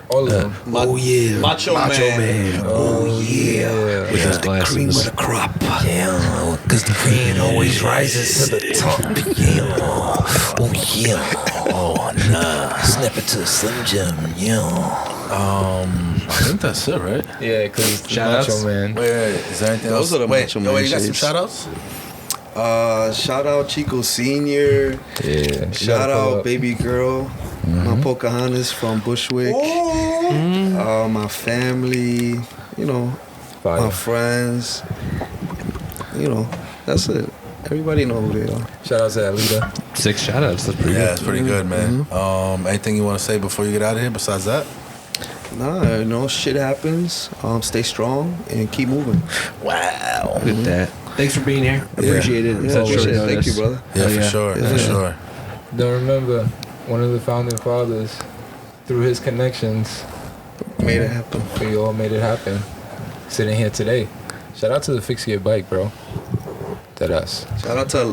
All of them.
Yeah.
Macho Man.
Oh, yeah.
With his glasses.
Cream of the crop. Yeah, because the cream always rises to the top. Yeah. Oh, yeah. Oh, nah. Snap it to a Slim Jim. Yeah. I think that's it, right?
Yeah, because
Shout-outs?
Macho Man.
Wait, is there anything else?
Those are the Macho Man
you got some
shades.
shout outs?
Shout out Chico Senior.
Yeah.
Shout out Baby Girl. My Pocahontas from Bushwick. My family. You know, my
Fire.
friends. You know, that's it. Everybody know who they are.
Shout out to Alita.
6 shout-outs, that's pretty
Yeah,
good.
it's pretty good, man. Anything you want to say before you get out of here besides that?
Nah, you know, shit happens. Stay strong and keep moving.
Wow.
Look at that. Thanks for being here. Appreciate it.
Yeah,
Such short
appreciate it. Thank you,
notice.
brother.
Yeah,
Oh,
for
yeah.
sure.
Yeah.
For sure.
Don't remember, one of the founding fathers, through his connections,
Made it happen.
we all made it happen. Sitting here today. Shout out to the Fix Your Bike, bro. That us.
Shout out to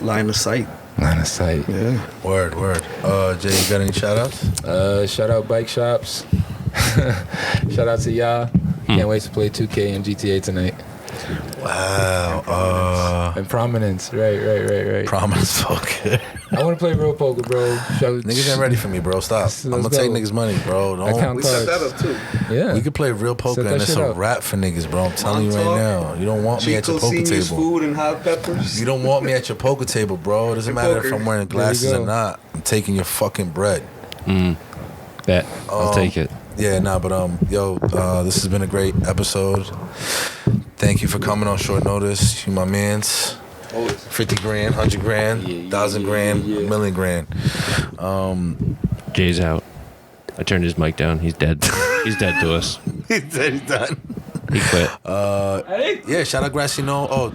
Line of Sight.
Line of sight.
Yeah.
Word. Jay, you got any shout outs?
Shout out bike shops. Shout out to y'all. Can't wait to play 2K and GTA tonight.
Wow.
And Prominence. Right.
Promise poker.
I want to play real poker, bro.
Niggas ain't ready for me, bro. Stop.
Let's
I'm gonna
go.
take niggas money, bro.
I count
We
Don't.
set that up too.
Yeah.
We could play real poker,
Set that
and it's
shit
a
up.
wrap for niggas, bro. I'm telling you right now. You don't want me at your
Chico
poker
Senior's
table.
food and hot peppers.
You don't want me at your poker table, bro. It doesn't
And
matter if
poker.
I'm wearing
There you
glasses or
go.
not. I'm taking your fucking bread.
Bet. I'll take it.
Yeah, but this has been a great episode. Thank you for coming on short notice. You my mans. 50 grand, 100 grand, 1,000 grand, $1 million grand.
Jay's out. I turned his mic down. He's dead. He's dead to us.
He said he's done.
He quit.
Yeah, shout out Graciano.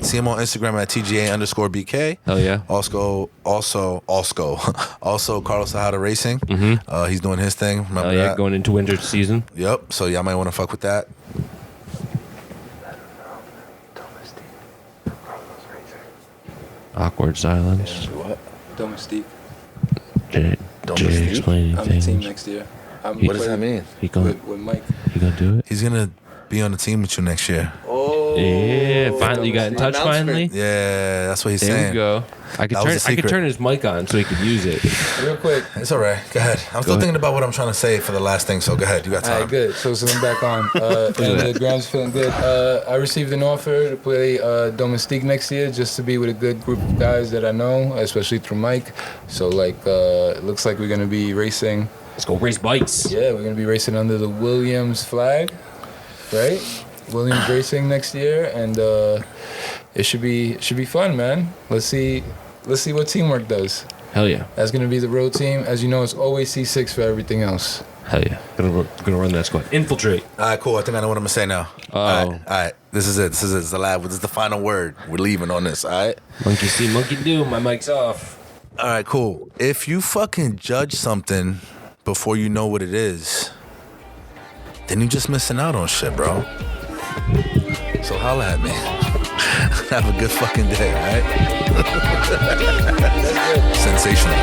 See him on Instagram at TGA_BK.
Hell yeah.
Also Carlos Sahada Racing. He's doing his thing. Remember
Hell yeah.
that?
Going into winter season.
Yep. So y'all might want to fuck with that.
Awkward silence.
What? Domestique.
Jay explaining
I'm the team
things.
next year.
What does that mean?
He gonna
With Mike.
do it?
He's gonna be on the team with you next year.
Yeah. Finally, you got in touch.
Announcement.
Finally.
Yeah, that's what he's
There
saying.
we go. I could
That was a
turn. I could
secret.
turn his mic on so he could use it.
Real quick.
It's all right. Go ahead. I'm still
ahead.
thinking about what I'm trying to say for the last thing. So go ahead. You got
All
time.
right, good. So I'm back on. And the ground's feeling good. I received an offer to play Domestique next year, just to be with a good group of guys that I know, especially through Mike. So it looks like we're gonna be racing.
Let's go race bikes.
Yeah, we're gonna be racing under the Williams flag, right? Williams Racing next year, and it should be fun, man. Let's see what teamwork does.
Hell yeah.
That's gonna be the road team. As you know, it's always C6 for everything else.
Hell yeah. Gonna run that squad. Infiltrate.
All right, cool. I think I know what I'm gonna say now.
Oh.
All right. This is it. This is the lab. This is the final word. We're leaving on this. All right.
Monkey see, monkey do. My mic's off.
All right, cool. If you fucking judge something before you know what it is, then you're just missing out on shit, bro. So holla at me. Have a good fucking day, all right? Sensational.